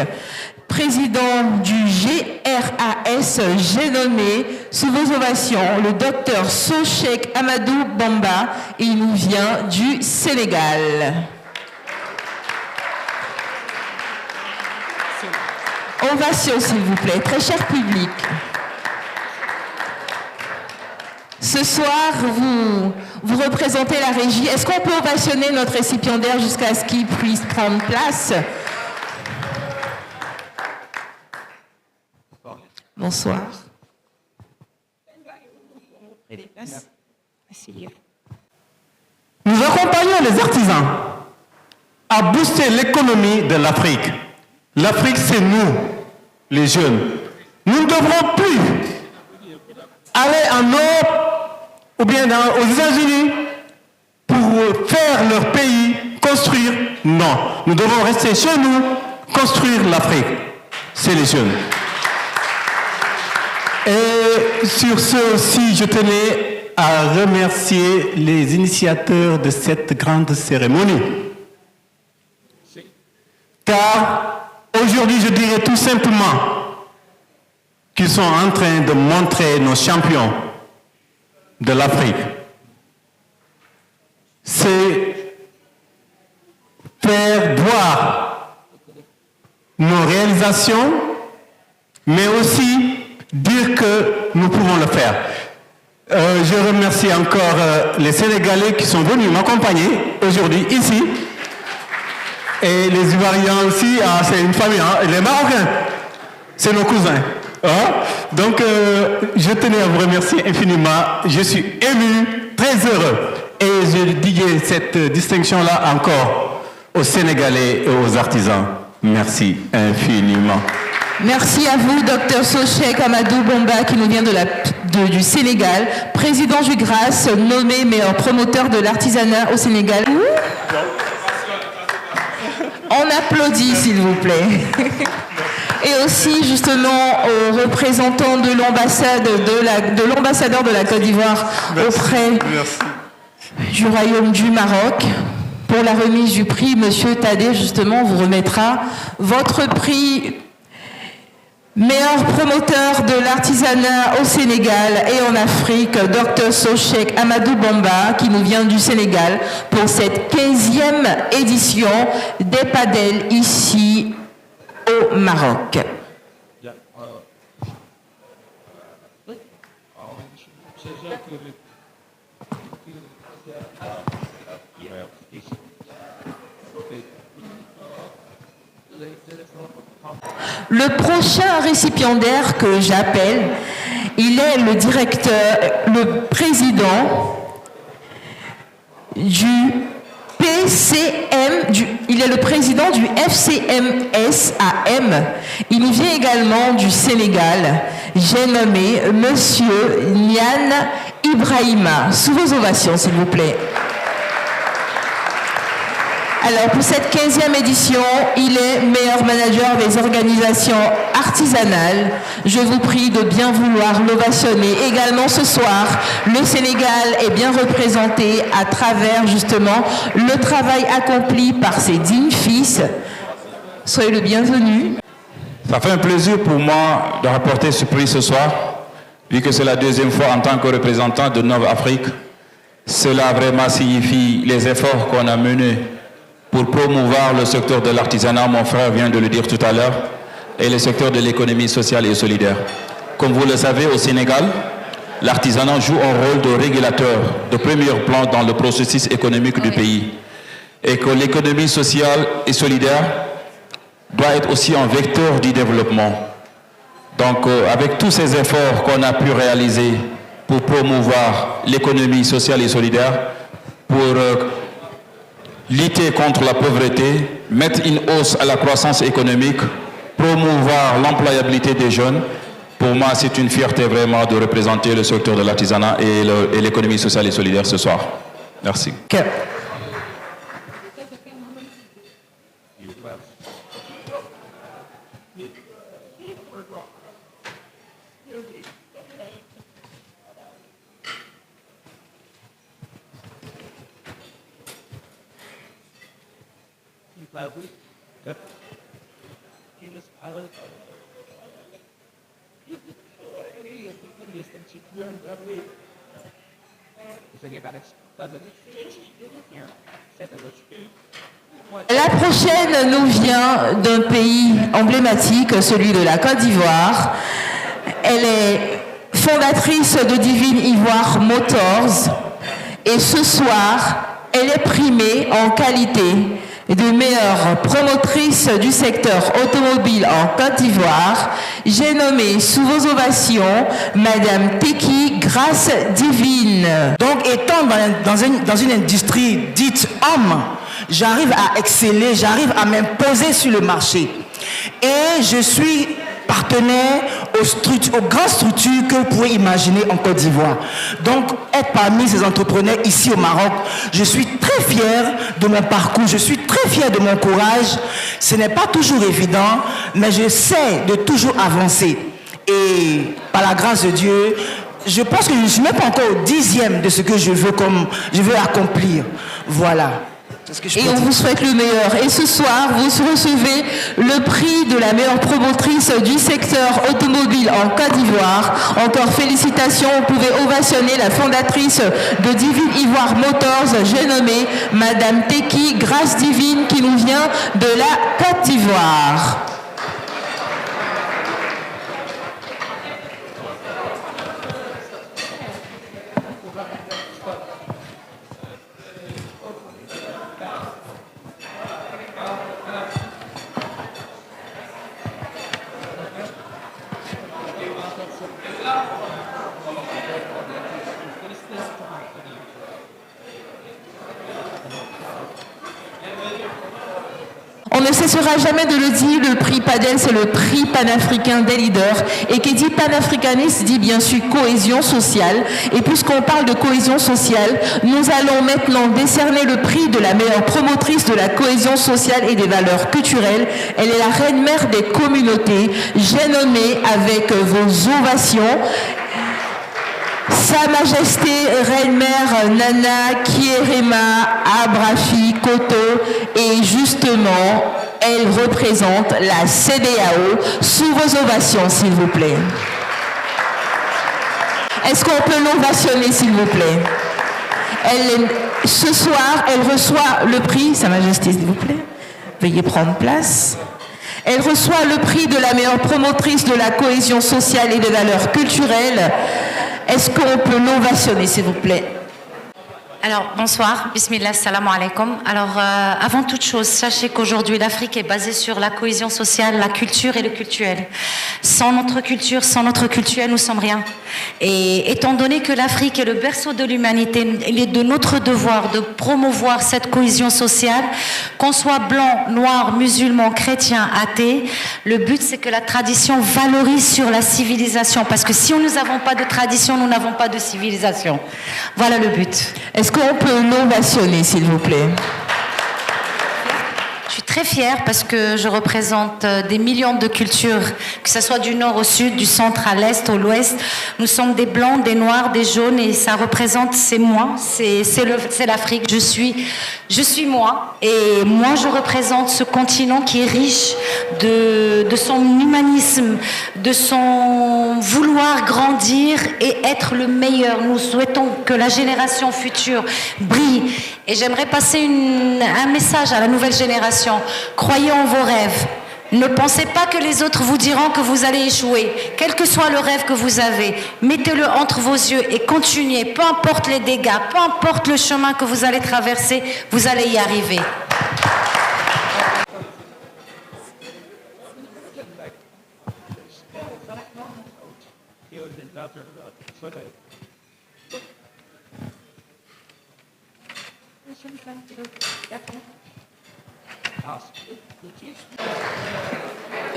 Président du GRAS, j'ai nommé sous vos ovations le docteur Sochek Amadou Bamba, et il nous vient du Sénégal. Ovation, s'il vous plaît, très cher public. Ce soir, vous représentez la régie. Est-ce qu'on peut ovationner notre récipiendaire jusqu'à ce qu'il puisse prendre place? Bonsoir. Nous accompagnons les artisans à booster l'économie de l'Afrique. L'Afrique, c'est nous, les jeunes. Nous ne devrons plus aller en Europe ou bien aux États-Unis pour faire leur pays, construire. Non, nous devons rester chez nous, construire l'Afrique. C'est les jeunes. Et sur ce aussi, je tenais à remercier les initiateurs de cette grande cérémonie. Car aujourd'hui, je dirais tout simplement qu'ils sont en train de montrer nos champions de l'Afrique. C'est faire voir nos réalisations, mais aussi dire que nous pouvons le faire. Je remercie encore les Sénégalais qui sont venus m'accompagner aujourd'hui ici. Et les Ivoiriens aussi, c'est une famille, hein, et les Marocains, c'est nos cousins. Hein. Donc, je tenais à vous remercier infiniment. Je suis ému, très heureux. Et je dédie cette distinction-là encore aux Sénégalais et aux artisans. Merci infiniment. Merci à vous, Dr Sochek Amadou Bamba, qui nous vient du Sénégal, président du GRAS, nommé meilleur promoteur de l'artisanat au Sénégal. On applaudit, s'il vous plaît. Et aussi, justement, aux représentants de l'ambassadeur de la Côte d'Ivoire auprès du Royaume du Maroc. Pour la remise du prix, Monsieur Tadé, justement, vous remettra votre prix meilleur promoteur de l'artisanat au Sénégal et en Afrique, Dr Sochek Amadou Bamba, qui nous vient du Sénégal pour cette 15e édition des Padel ici au Maroc. Le prochain récipiendaire que j'appelle, il est le président du PCM, il est le président du FCMSAM. Il nous vient également du Sénégal. J'ai nommé Monsieur Niane Ibrahima. Sous vos ovations, s'il vous plaît. Alors, pour cette 15e édition, il est meilleur manager des organisations artisanales. Je vous prie de bien vouloir l'ovationner. Également ce soir, le Sénégal est bien représenté à travers justement le travail accompli par ses dignes fils. Soyez le bienvenu. Ça fait un plaisir pour moi de rapporter ce prix ce soir, vu que c'est la deuxième fois en tant que représentant de Nova Afrique. Cela vraiment signifie les efforts qu'on a menés pour promouvoir le secteur de l'artisanat, mon frère vient de le dire tout à l'heure, et le secteur de l'économie sociale et solidaire. Comme vous le savez, au Sénégal, l'artisanat joue un rôle de régulateur de premier plan dans le processus économique du pays. Et que l'économie sociale et solidaire doit être aussi un vecteur du développement. Donc, avec tous ces efforts qu'on a pu réaliser pour promouvoir l'économie sociale et solidaire, pour lutter contre la pauvreté, mettre une hausse à la croissance économique, promouvoir l'employabilité des jeunes, pour moi, c'est une fierté vraiment de représenter le secteur de l'artisanat et l'économie sociale et solidaire ce soir. Merci. La prochaine nous vient d'un pays emblématique, celui de la Côte d'Ivoire. Elle est fondatrice de Divine Ivoire Motors et ce soir, elle est primée en qualité de meilleure promotrice du secteur automobile en Côte d'Ivoire. J'ai nommé sous vos ovations Madame Teki Grâce Divine. Donc, étant dans une industrie dite homme, j'arrive à exceller, j'arrive à m'imposer sur le marché. Et je suis partenaire aux grandes structures que vous pouvez imaginer en Côte d'Ivoire. Donc, être parmi ces entrepreneurs ici au Maroc, je suis très fier de mon parcours, je suis très fier de mon courage. Ce n'est pas toujours évident, mais j'essaie de toujours avancer. Et par la grâce de Dieu, je pense que je ne suis même pas encore au 10e de ce que je veux accomplir. Voilà. Et on vous souhaite le meilleur. Et ce soir, vous recevez le prix de la meilleure promotrice du secteur automobile en Côte d'Ivoire. Encore félicitations, vous pouvez ovationner la fondatrice de Divine Ivoire Motors, j'ai nommé Madame Teki Grâce Divine, qui nous vient de la Côte d'Ivoire. On ne cessera jamais de le dire, le prix PADEL, c'est le prix panafricain des leaders. Et qui dit panafricanisme dit bien sûr cohésion sociale. Et puisqu'on parle de cohésion sociale, nous allons maintenant décerner le prix de la meilleure promotrice de la cohésion sociale et des valeurs culturelles. Elle est la reine-mère des communautés. J'ai nommé avec vos ovations Sa Majesté Reine-Mère Nana Kierema Abrafi Koto, et justement, elle représente la CEDEAO. Sous vos ovations, s'il vous plaît. Est-ce qu'on peut l'ovationner, s'il vous plaît? Ce soir, elle reçoit le prix, Sa Majesté, s'il vous plaît. Veuillez prendre place. Elle reçoit le prix de la meilleure promotrice de la cohésion sociale et des valeurs culturelles. Est-ce qu'on peut l'ovationner, s'il vous plaît? Alors, bonsoir, bismillah, salam alaikum. Alors, avant toute chose, sachez qu'aujourd'hui, l'Afrique est basée sur la cohésion sociale, la culture et le culturel. Sans notre culture, sans notre culturel, nous sommes rien. Et étant donné que l'Afrique est le berceau de l'humanité, il est de notre devoir de promouvoir cette cohésion sociale, qu'on soit blanc, noir, musulman, chrétien, athée. Le but, c'est que la tradition valorise sur la civilisation. Parce que si nous n'avons pas de tradition, nous n'avons pas de civilisation. Voilà le but. Est-ce qu'on peut l'ovationner, s'il vous plaît? Je suis très fière parce que je représente des millions de cultures, que ce soit du nord au sud, du centre à l'est, au l'ouest. Nous sommes des blancs, des noirs, des jaunes, et ça représente, c'est moi, c'est l'Afrique. Je suis moi, et moi je représente ce continent qui est riche de son humanisme, de son vouloir grandir et être le meilleur. Nous souhaitons que la génération future brille. Et j'aimerais passer un message à la nouvelle génération. Croyez en vos rêves. Ne pensez pas que les autres vous diront que vous allez échouer. Quel que soit le rêve que vous avez, mettez-le entre vos yeux et continuez. Peu importe les dégâts, peu importe le chemin que vous allez traverser, vous allez y arriver.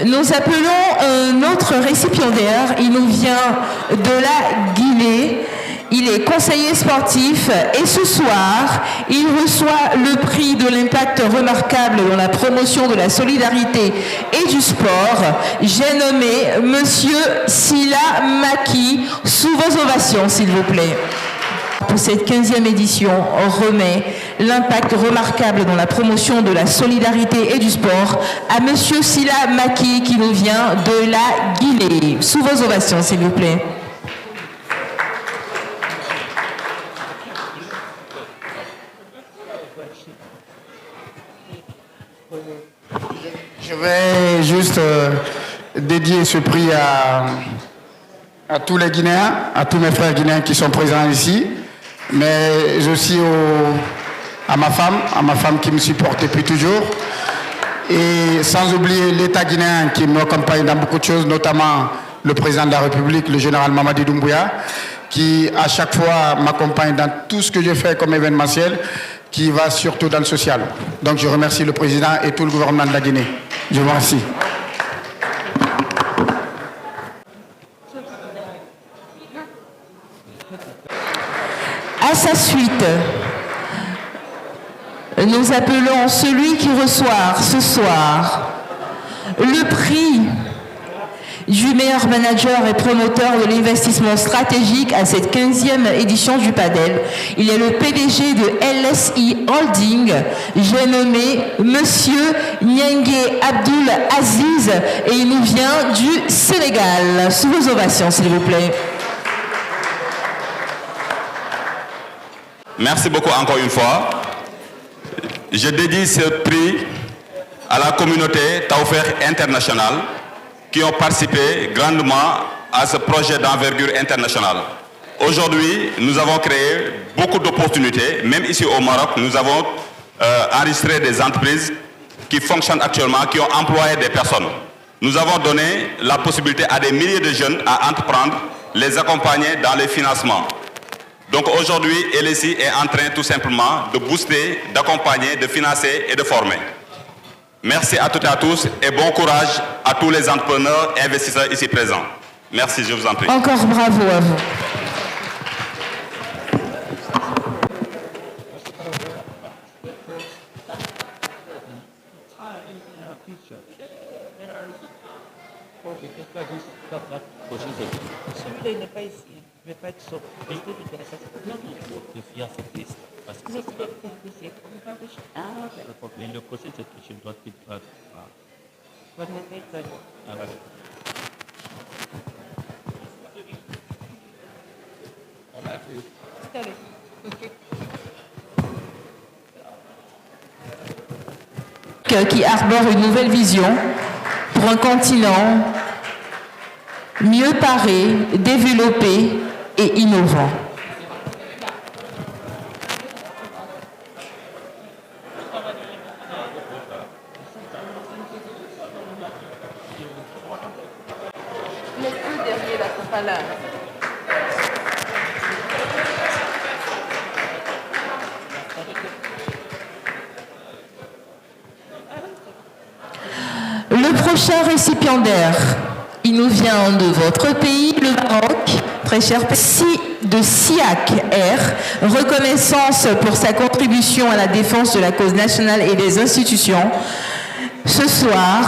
Nous appelons un autre récipiendaire. Il nous vient de la Guinée. Il est conseiller sportif et ce soir, il reçoit le prix de l'impact remarquable dans la promotion de la solidarité et du sport. J'ai nommé Monsieur Sila Maki. Sous vos ovations, s'il vous plaît. Pour cette 15e édition, on remet l'impact remarquable dans la promotion de la solidarité et du sport à Monsieur Sila Maki qui nous vient de la Guinée. Sous vos ovations, s'il vous plaît. Je vais juste dédier ce prix à tous les Guinéens, à tous mes frères guinéens qui sont présents ici, mais aussi à ma femme qui me supporte depuis toujours, et sans oublier l'État guinéen qui m'accompagne dans beaucoup de choses, notamment le président de la République, le général Mamadi Doumbouya, qui à chaque fois m'accompagne dans tout ce que je fais comme événementiel, qui va surtout dans le social. Donc je remercie le président et tout le gouvernement de la Guinée. Je vous remercie. À sa suite, nous appelons celui qui reçoit ce soir le prix du meilleur manager et promoteur de l'investissement stratégique à cette 15e édition du PADEL. Il est le PDG de LSI Holding. J'ai nommé Monsieur Nyengue Abdul Aziz et il nous vient du Sénégal. Sous vos ovations, s'il vous plaît. Merci beaucoup encore une fois. Je dédie ce prix à la communauté Tawfekh International qui ont participé grandement à ce projet d'envergure internationale. Aujourd'hui, nous avons créé beaucoup d'opportunités. Même ici au Maroc, nous avons enregistré des entreprises qui fonctionnent actuellement, qui ont employé des personnes. Nous avons donné la possibilité à des milliers de jeunes à entreprendre, les accompagner dans les financements. Donc aujourd'hui, LSI est en train tout simplement de booster, d'accompagner, de financer et de former. Merci à toutes et à tous et bon courage à tous les entrepreneurs et investisseurs ici présents. Merci, je vous en prie. Encore bravo à vous. Celui-là, il n'est pas ici. Je ne vais pas être sauf. Je peux lui faire ça. Non, il faut le fier à cette liste. Parce que c'est mais le procès, c'est que je dois qu'il fasse. Ah, qui arbore une nouvelle vision pour un continent mieux paré, développé et innovant. Le prochain récipiendaire, il nous vient de votre pays, le Maroc, très cher de SIAC Air, reconnaissance pour sa contribution à la défense de la cause nationale et des institutions. Ce soir,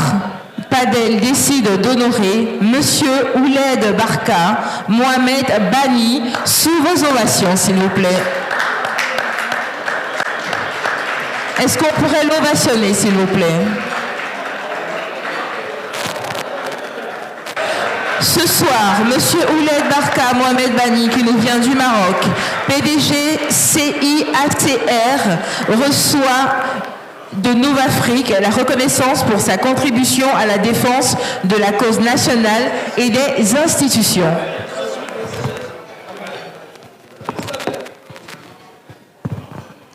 PADEL décide d'honorer Monsieur Ouled Barka Mohamed Bani. Sous vos ovations, s'il vous plaît. Est-ce qu'on pourrait l'ovationner, s'il vous plaît? Ce soir, M. Ouled Barka Mohamed Bani, qui nous vient du Maroc, PDG CIACR, reçoit de Novafrique la reconnaissance pour sa contribution à la défense de la cause nationale et des institutions.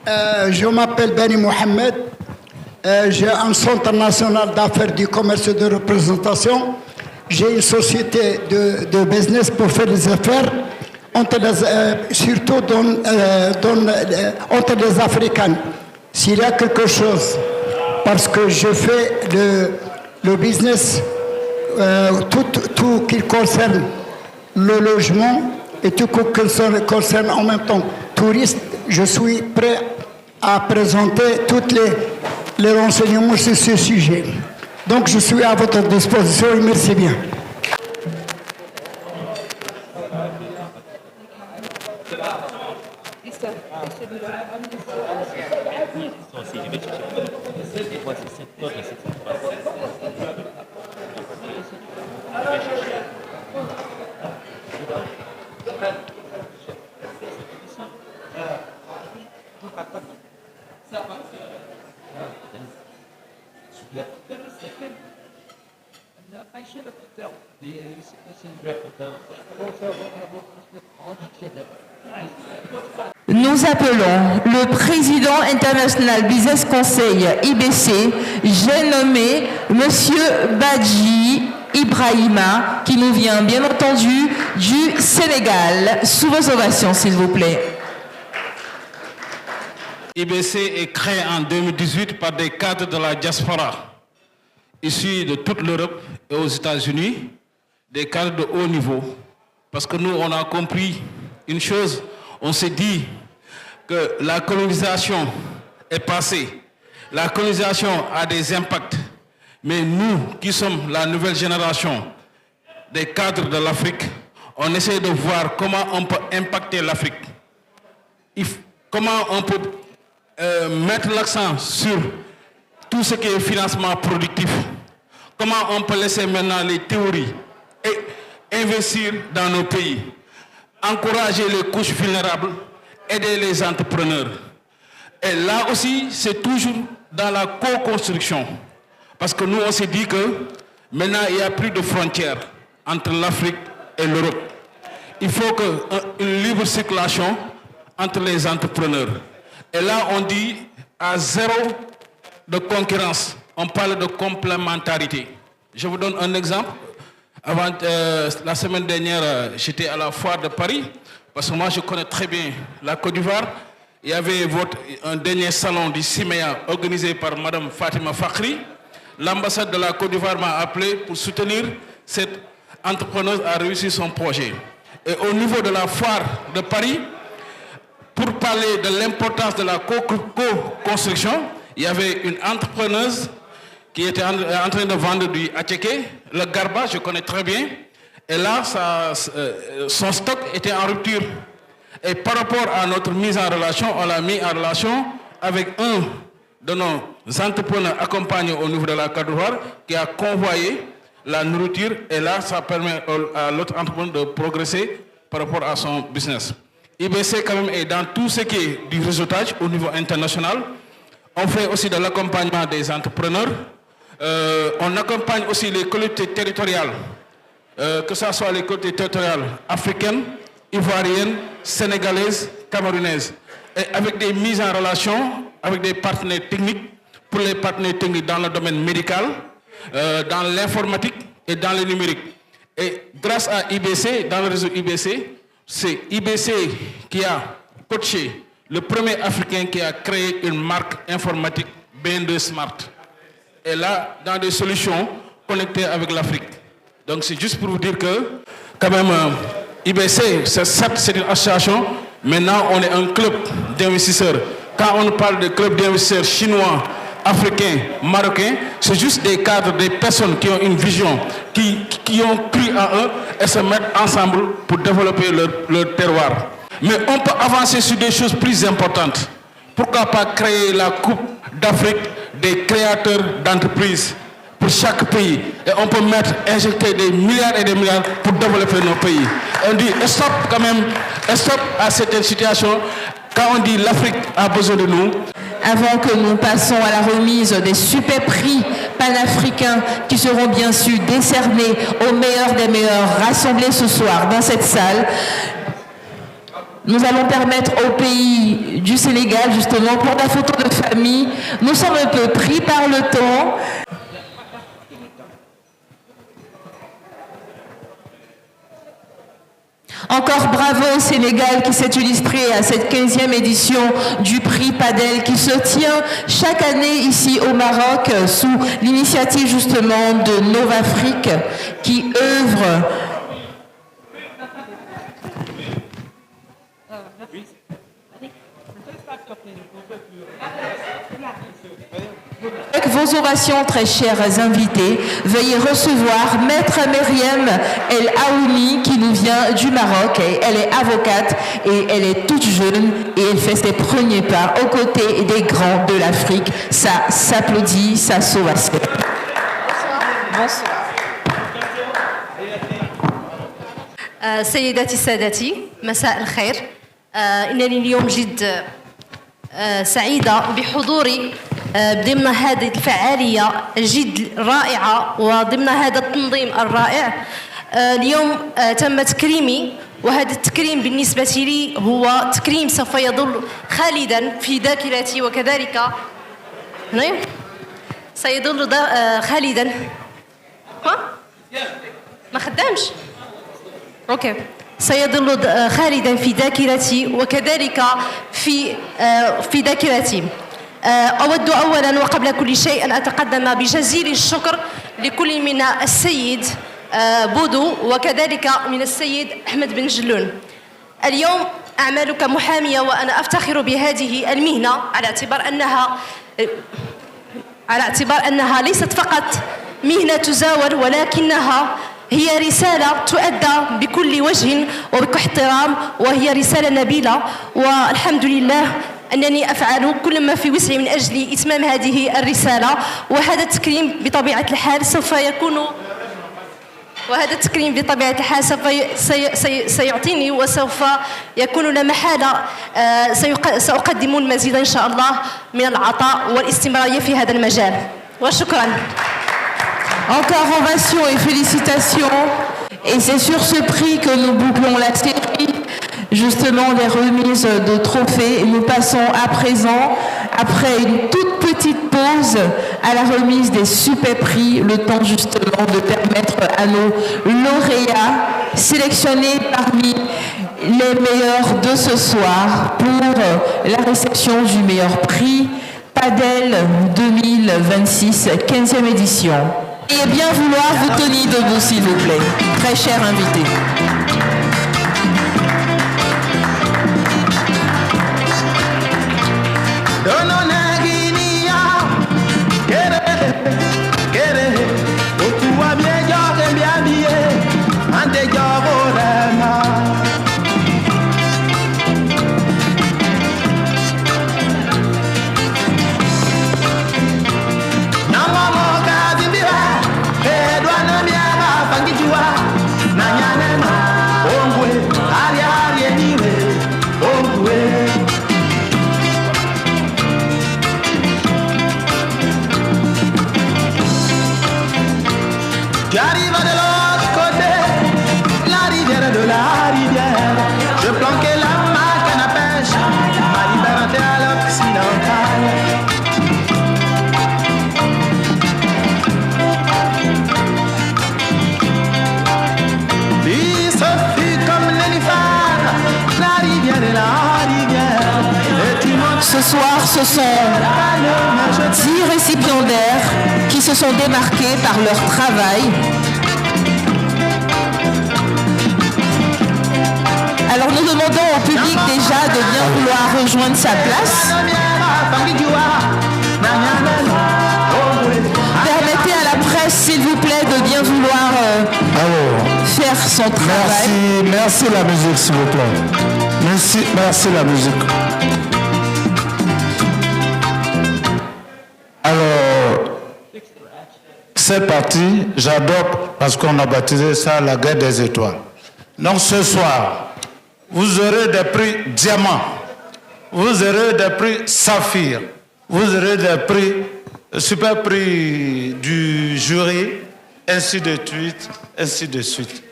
Je m'appelle Bani Mohamed. J'ai un centre national d'affaires du commerce et de représentation. J'ai une société de business pour faire des affaires, surtout entre les Africains. S'il y a quelque chose, parce que je fais le business, tout qui concerne le logement et tout qui concerne en même temps touristes, je suis prêt à présenter tous les renseignements sur ce sujet. Donc je suis à votre disposition et merci bien. Nous appelons le président international Business Conseil IBC, j'ai nommé Monsieur Badji Ibrahima, qui nous vient bien entendu du Sénégal. Sous vos ovations, s'il vous plaît. IBC est créé en 2018 par des cadres de la diaspora, issus de toute l'Europe et aux États-Unis, des cadres de haut niveau. Parce que nous, on a compris une chose, on s'est dit que la colonisation est passée. La colonisation a des impacts. Mais nous, qui sommes la nouvelle génération des cadres de l'Afrique, on essaie de voir comment on peut impacter l'Afrique. Comment on peut mettre l'accent sur tout ce qui est financement productif. Comment on peut laisser maintenant les théories et investir dans nos pays. Encourager les couches vulnérables, aider les entrepreneurs. Et là aussi, c'est toujours dans la co-construction. Parce que nous, on s'est dit que maintenant, il n'y a plus de frontières entre l'Afrique et l'Europe. Il faut une libre circulation entre les entrepreneurs. Et là, on dit à zéro de concurrence. On parle de complémentarité. Je vous donne un exemple. La semaine dernière, j'étais à la foire de Paris, parce que moi, je connais très bien la Côte d'Ivoire. Il y avait un dernier salon du CIMEA organisé par Mme Fatima Fakhri. L'ambassade de la Côte d'Ivoire m'a appelé pour soutenir cette entrepreneuse à réussir son projet. Et au niveau de la foire de Paris, pour parler de l'importance de la co-construction, il y avait une entrepreneuse qui était en train de vendre du attiéké, le garba, je connais très bien. Et là, son stock était en rupture. Et par rapport à notre mise en relation, on l'a mis en relation avec un de nos entrepreneurs accompagnés au niveau de la Côte d'Ivoire qui a convoyé la nourriture. Et là, ça permet à l'autre entrepreneur de progresser par rapport à son business. IBC quand même est dans tout ce qui est du réseautage au niveau international. On fait aussi de l'accompagnement des entrepreneurs. On accompagne aussi les collectivités territoriales, que ce soit les collectivités territoriales africaines, ivoiriennes, sénégalaises, camerounaises, et avec des mises en relation avec des partenaires techniques, pour les partenaires techniques dans le domaine médical, dans l'informatique et dans le numérique. Et grâce à IBC, dans le réseau IBC, c'est IBC qui a coaché le premier Africain qui a créé une marque informatique BN2 Smart. Et là, dans des solutions connectées avec l'Afrique. Donc c'est juste pour vous dire que, quand même, IBC, c'est une association. Maintenant, on est un club d'investisseurs. Quand on parle de club d'investisseurs chinois, africains, marocains, c'est juste des cadres, des personnes qui ont une vision, qui ont cru en eux et se mettent ensemble pour développer leur terroir. Mais on peut avancer sur des choses plus importantes. Pourquoi pas créer la Coupe d'Afrique des créateurs d'entreprises, pour chaque pays. Et on peut injecter des milliards et des milliards pour développer nos pays. Et on dit stop quand même, stop à cette situation. Quand on dit l'Afrique a besoin de nous. Avant que nous passions à la remise des super prix panafricains qui seront bien sûr décernés aux meilleurs des meilleurs rassemblés ce soir dans cette salle, nous allons permettre au pays du Sénégal, justement, pour la photo de famille. Nous sommes un peu pris par le temps. Encore bravo au Sénégal qui s'est illustré à cette 15e édition du prix Padel qui se tient chaque année ici au Maroc sous l'initiative justement de Novafrique qui œuvre avec vos ovations, très chers invités. Veuillez recevoir Maître Myriam El Aouni qui nous vient du Maroc. Elle est avocate et elle est toute jeune et elle fait ses premiers pas aux côtés des grands de l'Afrique. Ça s'applaudit, ça sauve. Bonsoir. سيداتي سادتي مساء الخير. إنني اليوم جد سعيدة بحضوري ضمن هذه الفعالية الجد رائعة وضمن هذا التنظيم الرائع. اليوم تم تكريمي وهذا التكريم بالنسبة لي هو تكريم سوف يظل خالدا في ذاكرتي وكذلك سيظل خالدا. ما خدامش؟ اوكي. سيظل خالدا في ذاكرتي وكذلك في ذاكرتي. أود أولا وقبل كل شيء أن أتقدم بجزيل الشكر لكل من السيد بودو وكذلك من السيد أحمد بن جلون. اليوم أعمل كمحامية وأنا أفتخر بهذه المهنة على اعتبار أنها ليست فقط مهنة تزاول ولكنها هي رسالة تؤدى بكل وجه وبكل احترام وهي رسالة نبيلة والحمد لله أنني أفعل كل ما في وسعي من أجل إتمام هذه الرسالة وهذا التكريم بطبيعة الحال سوف سيعطيني وسوف يكون لا محالة سأقدم المزيد إن شاء الله من العطاء والاستمرارية في هذا المجال وشكرا. Encore ovations et félicitations. Et c'est sur ce prix que nous bouclons la série, justement des remises de trophées. Et nous passons à présent, après une toute petite pause, à la remise des super prix, le temps justement de permettre à nos lauréats sélectionnés parmi les meilleurs de ce soir pour la réception du meilleur prix Padel 2026, 15e édition. Et bien vouloir vous tenir debout, s'il vous plaît, très cher invité. J'arrive de l'autre côté, la rivière de la rivière. Je planquais la canne à pêche, ma liberté à l'occidental. Puis ce fut comme l'éléphant, la rivière et la rivière. Ce soir, ce sont 10 récipiendaires qui se sont démarqués par leur travail. Alors nous demandons au public déjà de bien vouloir rejoindre sa place. Permettez à la presse, s'il vous plaît, de bien vouloir faire son travail. Merci la musique, s'il vous plaît. Merci la musique. Alors, cette partie, j'adopte parce qu'on a baptisé ça la guerre des étoiles. Donc ce soir, vous aurez des prix diamants, vous aurez des prix saphir, vous aurez des prix, super prix du jury, ainsi de suite, ainsi de suite.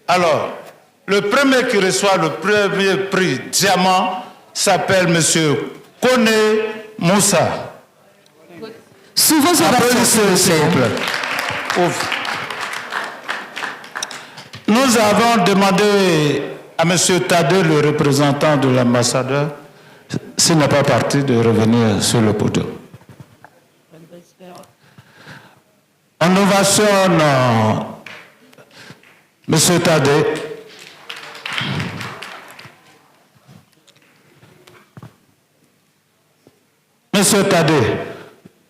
Alors, le premier qui reçoit le premier prix diamant s'appelle Monsieur Kone Moussa. Sous vos ovations, s'il vous plaît. Ouf. Nous avons demandé à M. Tadé, le représentant de l'ambassadeur, s'il n'est pas parti, de revenir sur le podium. On ovationne M. Tadé. Monsieur Tadé,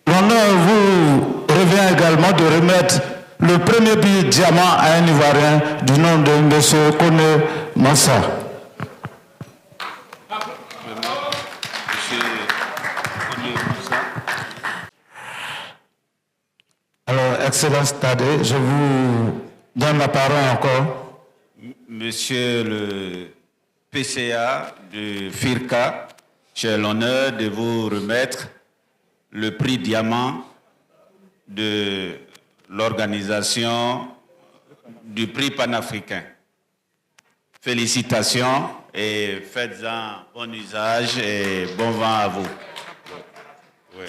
l'honneur vous revient également de remettre le premier billet diamant à un Ivoirien du nom de M. Kone Moussa. Alors, Excellence Tadé, je vous donne la parole encore. Monsieur le PCA de FIRCA, j'ai l'honneur de vous remettre le prix diamant de l'organisation du prix panafricain. Félicitations et faites-en bon usage et bon vent à vous. Oui.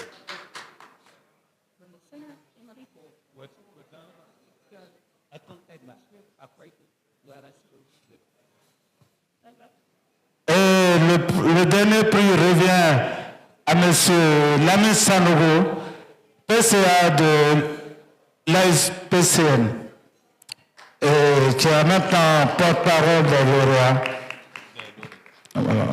Et le dernier prix revient à M. Lamine Sanogo, PCA de l'ASPCN, qui est en même temps porte-parole de lauréat. Voilà.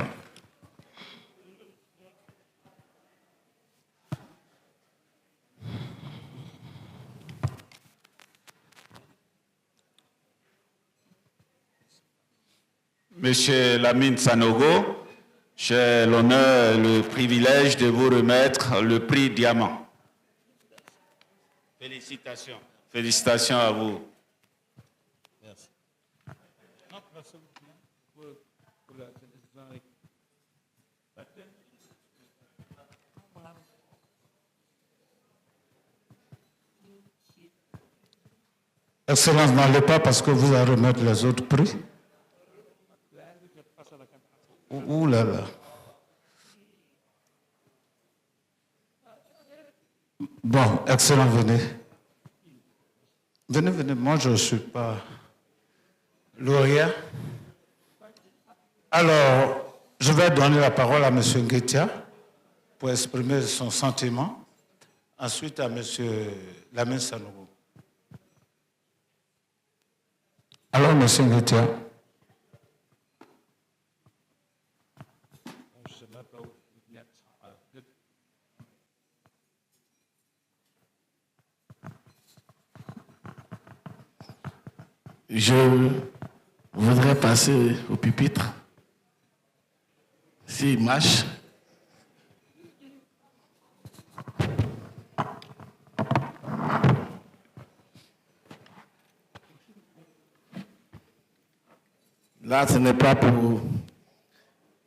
Monsieur Lamine Sanogo, j'ai l'honneur et le privilège de vous remettre le prix diamant. Félicitations. Félicitations à vous. Merci. Excellence, n'allez pas parce que vous allez remettre les autres prix. Ouh là là. Bon, excellent, venez. Venez, venez, moi je ne suis pas lauréat. Alors, je vais donner la parole à M. Nguetia pour exprimer son sentiment. Ensuite à M. Lamine Sanogo. Alors, M. Nguetia. Je voudrais passer au pupitre. S'il marche. Là, ce n'est pas pour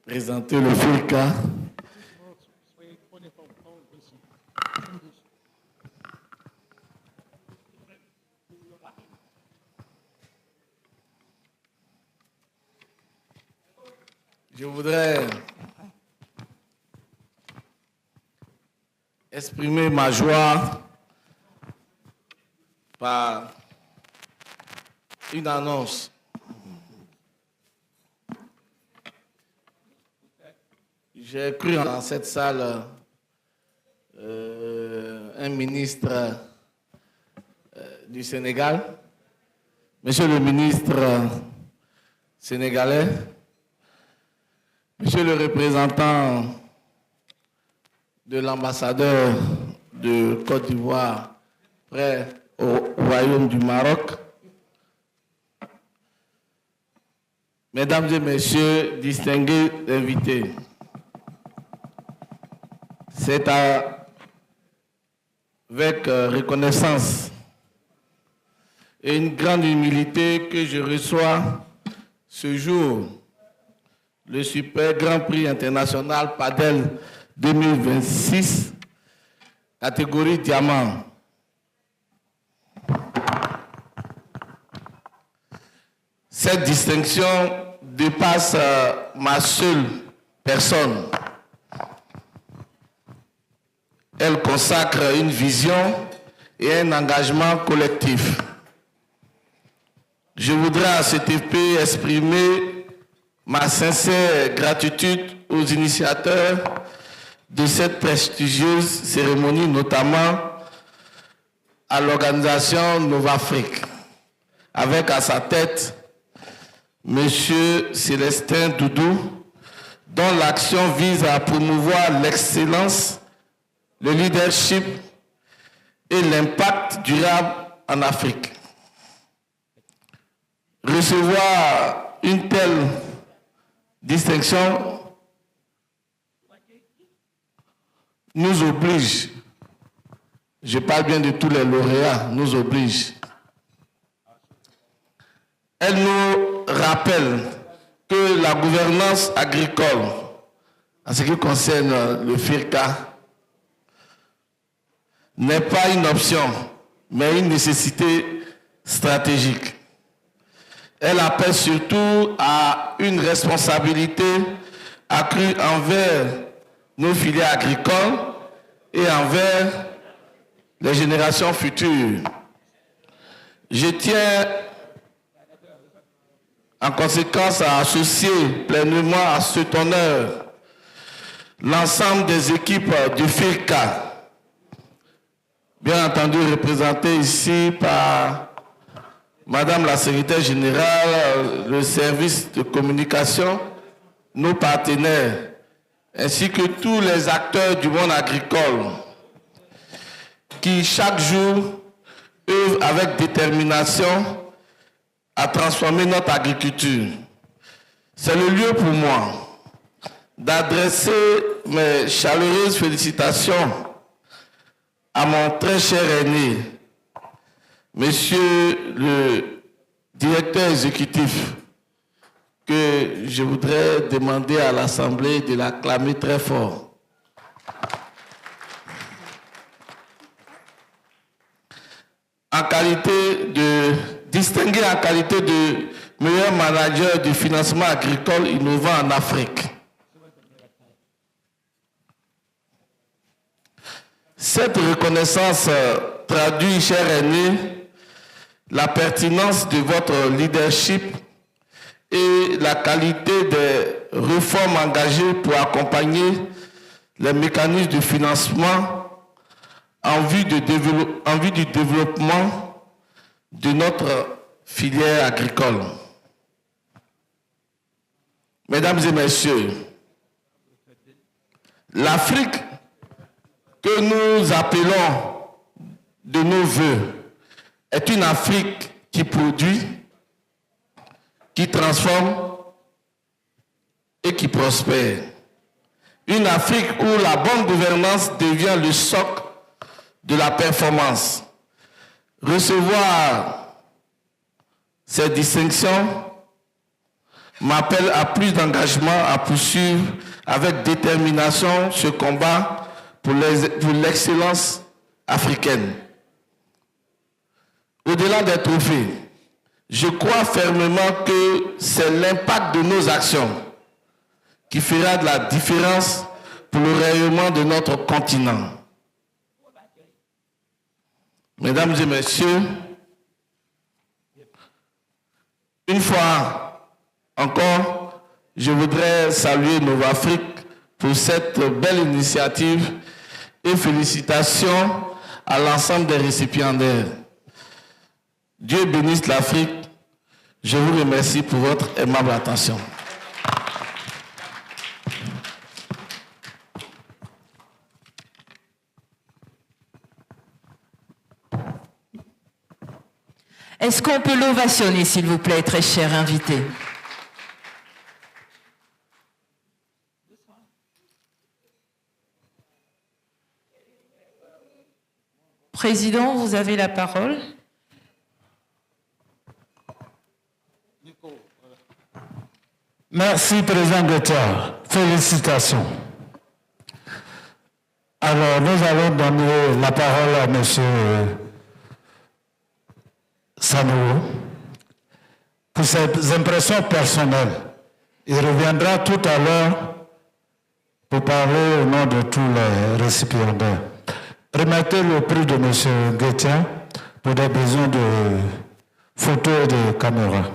présenter le FIRCA. Je voudrais exprimer ma joie par une annonce. J'ai cru dans cette salle un ministre du Sénégal, monsieur le ministre sénégalais, monsieur le représentant de l'ambassadeur de Côte d'Ivoire près au Royaume du Maroc, mesdames et messieurs, distingués invités, c'est avec reconnaissance et une grande humilité que je reçois ce jour le Super Grand Prix international Padel 2026, catégorie diamant. Cette distinction dépasse ma seule personne. Elle consacre une vision et un engagement collectif. Je voudrais à cet effet exprimer ma sincère gratitude aux initiateurs de cette prestigieuse cérémonie, notamment à l'organisation Novafrique, avec à sa tête M. Célestin Doudou, dont l'action vise à promouvoir l'excellence, le leadership et l'impact durable en Afrique. Recevoir une telle distinction nous oblige, je parle bien de tous les lauréats, nous oblige. Elle nous rappelle que la gouvernance agricole, en ce qui concerne le FIRCA, n'est pas une option, mais une nécessité stratégique. Elle appelle surtout à une responsabilité accrue envers nos filières agricoles et envers les générations futures. Je tiens en conséquence à associer pleinement à cet honneur l'ensemble des équipes du FIRCA, bien entendu représentées ici par Madame la Secrétaire Générale, le service de communication, nos partenaires, ainsi que tous les acteurs du monde agricole qui chaque jour œuvrent avec détermination à transformer notre agriculture. C'est le lieu pour moi d'adresser mes chaleureuses félicitations à mon très cher aîné, Monsieur le directeur exécutif, que je voudrais demander à l'Assemblée de l'acclamer très fort. En qualité de distingué en qualité de meilleur manager du financement agricole innovant en Afrique. Cette reconnaissance traduit, cher aîné, la pertinence de votre leadership et la qualité des réformes engagées pour accompagner les mécanismes de financement en vue du développement de notre filière agricole. Mesdames et messieurs, l'Afrique que nous appelons de nos voeux est une Afrique qui produit, qui transforme et qui prospère. Une Afrique où la bonne gouvernance devient le socle de la performance. Recevoir ces distinctions m'appelle à plus d'engagement, à poursuivre avec détermination ce combat pour l'excellence africaine. Au-delà des trophées, je crois fermement que c'est l'impact de nos actions qui fera de la différence pour le rayonnement de notre continent. Mesdames et messieurs, une fois encore, je voudrais saluer Novafrique pour cette belle initiative et félicitations à l'ensemble des récipiendaires. Dieu bénisse l'Afrique. Je vous remercie pour votre aimable attention. Est-ce qu'on peut l'ovationner, s'il vous plaît, très cher invité? Président, vous avez la parole. Merci, Président Gauthier. Félicitations. Alors, nous allons donner la parole à M. Sanogo pour ses impressions personnelles. Il reviendra tout à l'heure pour parler au nom de tous les récipiendaires. Remettez le prix de M. Gauthier pour des besoins de photos et de caméras.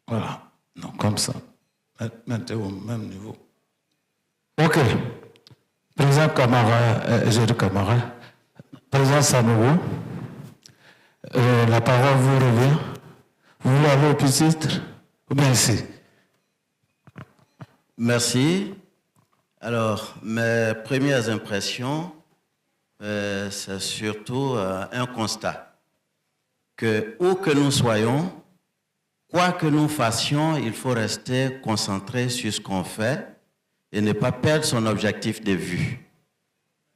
Voilà, non, comme ça. Mettez au même niveau. OK. Président Camara, j'ai dit Camara. Président Sanogo, la parole vous revient. Vous voulez aller au petit-titre? Merci. Merci. Alors, mes premières impressions, c'est surtout un constat. Que où que nous soyons, quoi que nous fassions, il faut rester concentré sur ce qu'on fait et ne pas perdre son objectif de vue.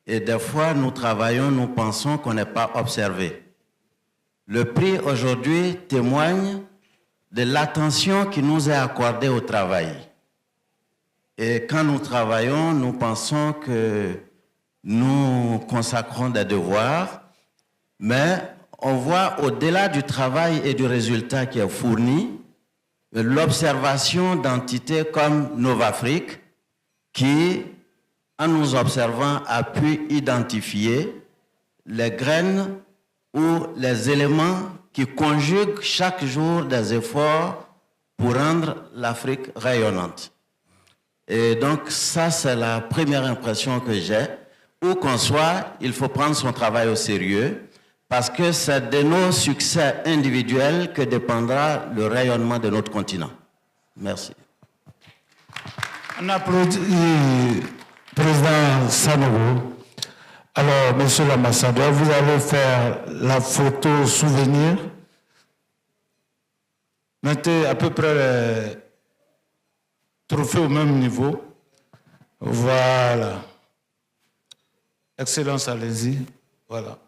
Et des fois, nous travaillons, nous pensons qu'on n'est pas observé. Le prix aujourd'hui témoigne de l'attention qui nous est accordée au travail. Et quand nous travaillons, nous pensons que nous consacrons des devoirs, mais on voit au-delà du travail et du résultat qui est fourni, l'observation d'entités comme Novafrique qui, en nous observant, a pu identifier les graines ou les éléments qui conjuguent chaque jour des efforts pour rendre l'Afrique rayonnante. Et donc ça, c'est la première impression que j'ai. Où qu'on soit, il faut prendre son travail au sérieux parce que c'est de nos succès individuels que dépendra le rayonnement de notre continent. Merci. On applaudit le président Sanogo. Alors, monsieur l'ambassadeur, vous allez faire la photo souvenir. Mettez à peu près les trophées au même niveau. Voilà. Excellence, allez-y. Voilà.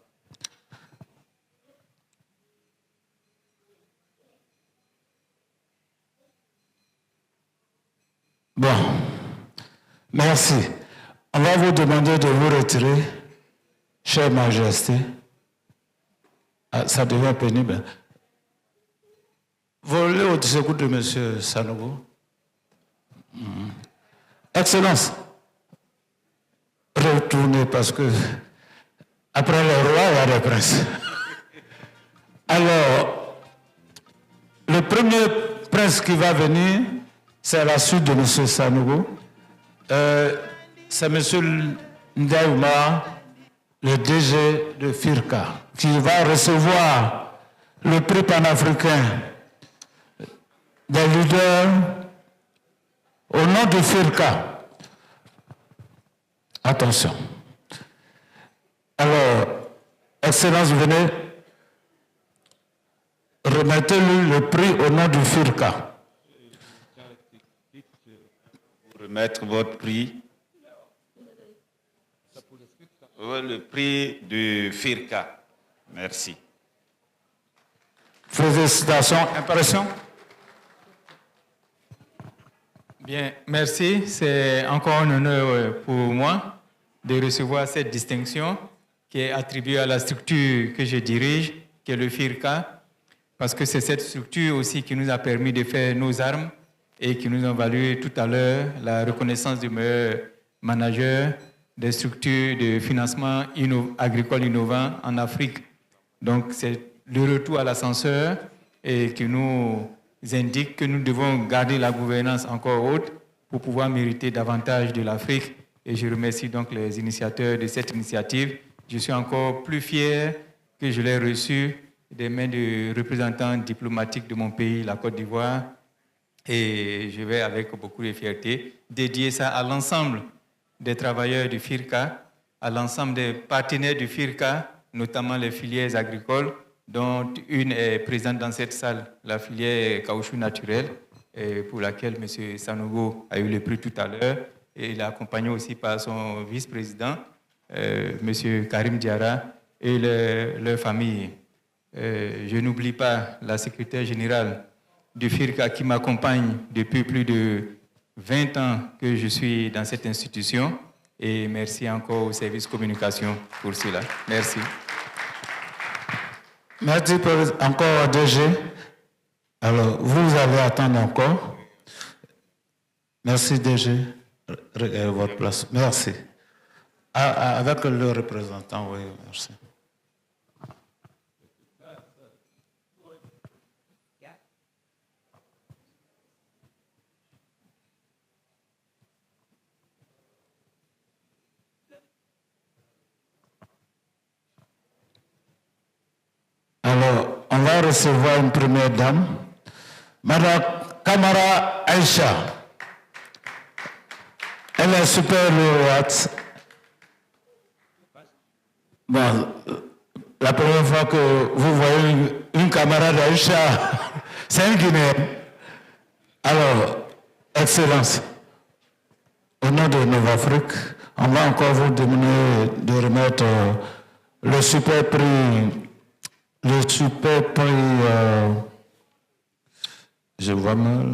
Bon, merci. On va vous demander de vous retirer, chère Majesté. Ah, ça devient pénible. Volez au secours de M. Sanogo. Excellence, retournez parce que après le roi, il y a des princes. Alors, le premier prince qui va venir, c'est à la suite de M. Sanogo. C'est M. Ndaouma, le DG de FIRCA, qui va recevoir le prix panafricain des leaders au nom de FIRCA. Attention. Alors, Excellence, venez, remettez-lui le prix au nom de FIRCA. Remettre votre prix. Le prix du FIRCA. Merci. Félicitations. Impression? Bien, merci. C'est encore un honneur pour moi de recevoir cette distinction qui est attribuée à la structure que je dirige, qui est le FIRCA, parce que c'est cette structure aussi qui nous a permis de faire nos armes et qui nous a valu tout à l'heure la reconnaissance du meilleur manager des structures de financement agricole innovant en Afrique. Donc, c'est le retour à l'ascenseur et qui nous indique que nous devons garder la gouvernance encore haute pour pouvoir mériter davantage de l'Afrique. Et je remercie donc les initiateurs de cette initiative. Je suis encore plus fier que je l'ai reçu des mains de représentants diplomatiques de mon pays, la Côte d'Ivoire. Et je vais, avec beaucoup de fierté, dédier ça à l'ensemble des travailleurs du FIRCA, à l'ensemble des partenaires du FIRCA, notamment les filières agricoles, dont une est présente dans cette salle, la filière caoutchouc naturel, pour laquelle M. Sanogo a eu le prix tout à l'heure, et il est accompagné aussi par son vice-président. M. Karim Diarra et leur famille. Je n'oublie pas la secrétaire générale du FIRCA qui m'accompagne depuis plus de 20 ans que je suis dans cette institution. Et merci encore au service communication pour cela. Merci. Merci encore, DG. Alors, vous allez attendre encore. Merci, DG. Votre place. Merci. Avec le représentant, oui, merci. Alors, on va recevoir une première dame, Madame Kamara Aïcha. Elle est super lauréate. Bon, la première fois que vous voyez une camarade Aïcha, c'est un Guinéen. Alors, Excellence, au nom de Nova-Afrique, on va encore vous demander de remettre le super prix. Je vois mal.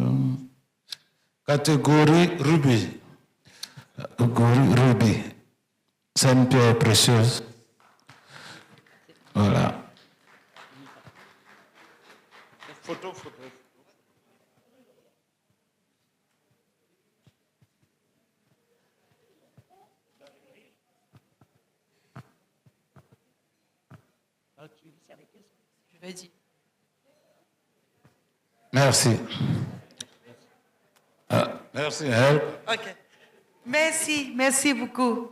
Catégorie Ruby. Catégorie Ruby. C'est une pierre précieuse. Voilà. Photo. Merci. Merci. Ok. Merci beaucoup.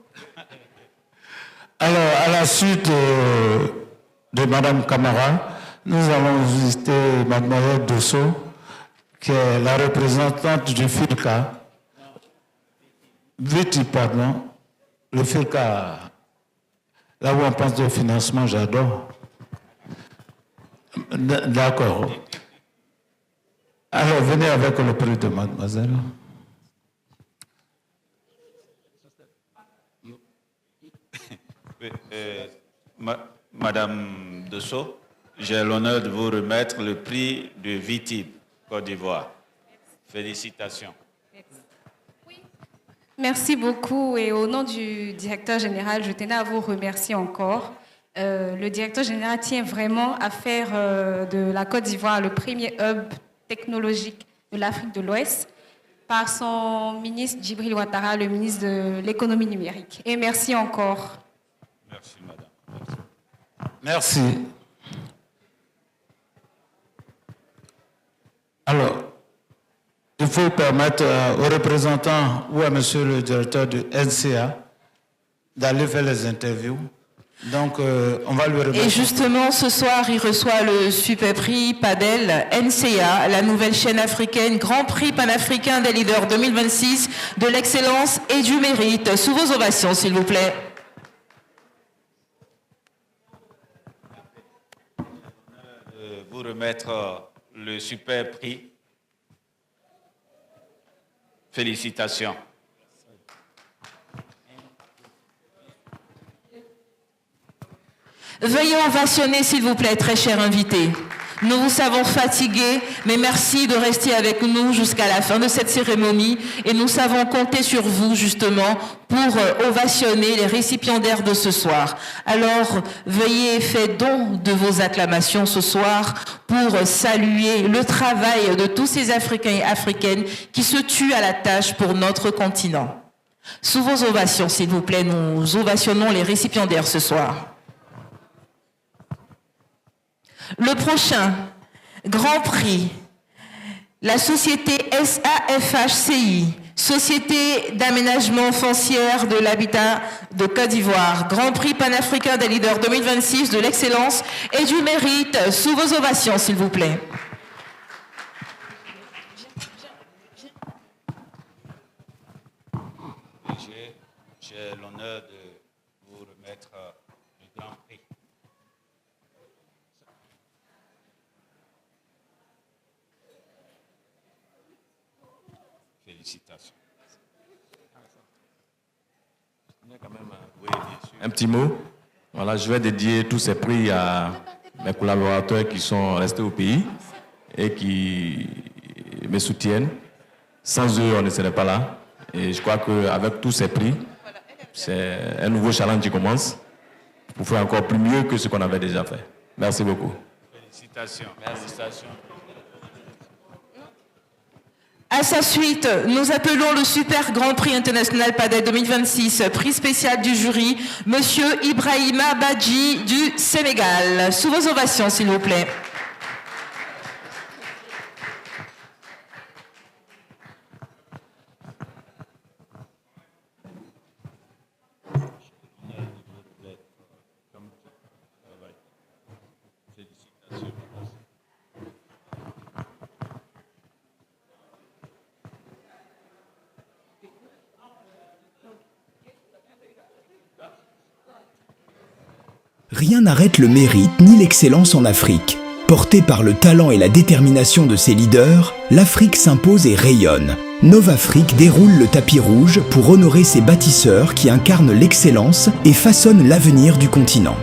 Alors, à la suite de Madame Camara, nous allons visiter Mademoiselle Dosso, qui est la représentante du FIRCA. Viti, pardon. Le FIRCA, là où on pense de financement, j'adore. D'accord. Alors, venez avec le prix de mademoiselle. Madame Dosso, j'ai l'honneur de vous remettre le prix de Vitib, Côte d'Ivoire. Félicitations. Merci beaucoup et au nom du directeur général, je tenais à vous remercier encore. Le directeur général tient vraiment à faire de la Côte d'Ivoire le premier hub technologique de l'Afrique de l'Ouest par son ministre Djibril Ouattara, le ministre de l'économie numérique. Et merci encore. Merci, madame. Merci. Alors, il faut permettre aux représentants ou à monsieur le directeur de NCA d'aller faire les interviews. Donc, on va lui remercier. Et justement, ce soir, il reçoit le super prix PADEL NCA, la nouvelle chaîne africaine, Grand Prix panafricain des leaders 2026, de l'excellence et du mérite. Sous vos ovations, s'il vous plaît. Vous remettre le super prix. Félicitations. Veuillez ovationner, s'il vous plaît, très cher invité. Nous vous savons fatigués, mais merci de rester avec nous jusqu'à la fin de cette cérémonie et nous savons compter sur vous, justement, pour ovationner les récipiendaires de ce soir. Alors, veuillez faire don de vos acclamations ce soir pour saluer le travail de tous ces Africains et Africaines qui se tuent à la tâche pour notre continent. Sous vos ovations, s'il vous plaît, nous ovationnons les récipiendaires ce soir. Le prochain Grand Prix, la société SAFHCI, Société d'aménagement foncière de l'habitat de Côte d'Ivoire, Grand Prix panafricain des leaders 2026 de l'excellence et du mérite, sous vos ovations, s'il vous plaît. J'ai l'honneur de vous remettre le Grand Prix. Félicitations. On est quand même, oui, bien un petit mot. Voilà, je vais dédier tous ces prix à mes collaborateurs qui sont restés au pays et qui me soutiennent. Sans eux, on ne serait pas là. Et je crois qu'avec tous ces prix, c'est un nouveau challenge qui commence pour faire encore plus mieux que ce qu'on avait déjà fait. Merci beaucoup. Félicitations. Félicitations. À sa suite, nous appelons le Super Grand Prix International Padel 2026, prix spécial du jury, Monsieur Ibrahima Badji du Sénégal. Sous vos ovations, s'il vous plaît. Rien n'arrête le mérite ni l'excellence en Afrique. Portée par le talent et la détermination de ses leaders, l'Afrique s'impose et rayonne. Novafrique déroule le tapis rouge pour honorer ses bâtisseurs qui incarnent l'excellence et façonnent l'avenir du continent.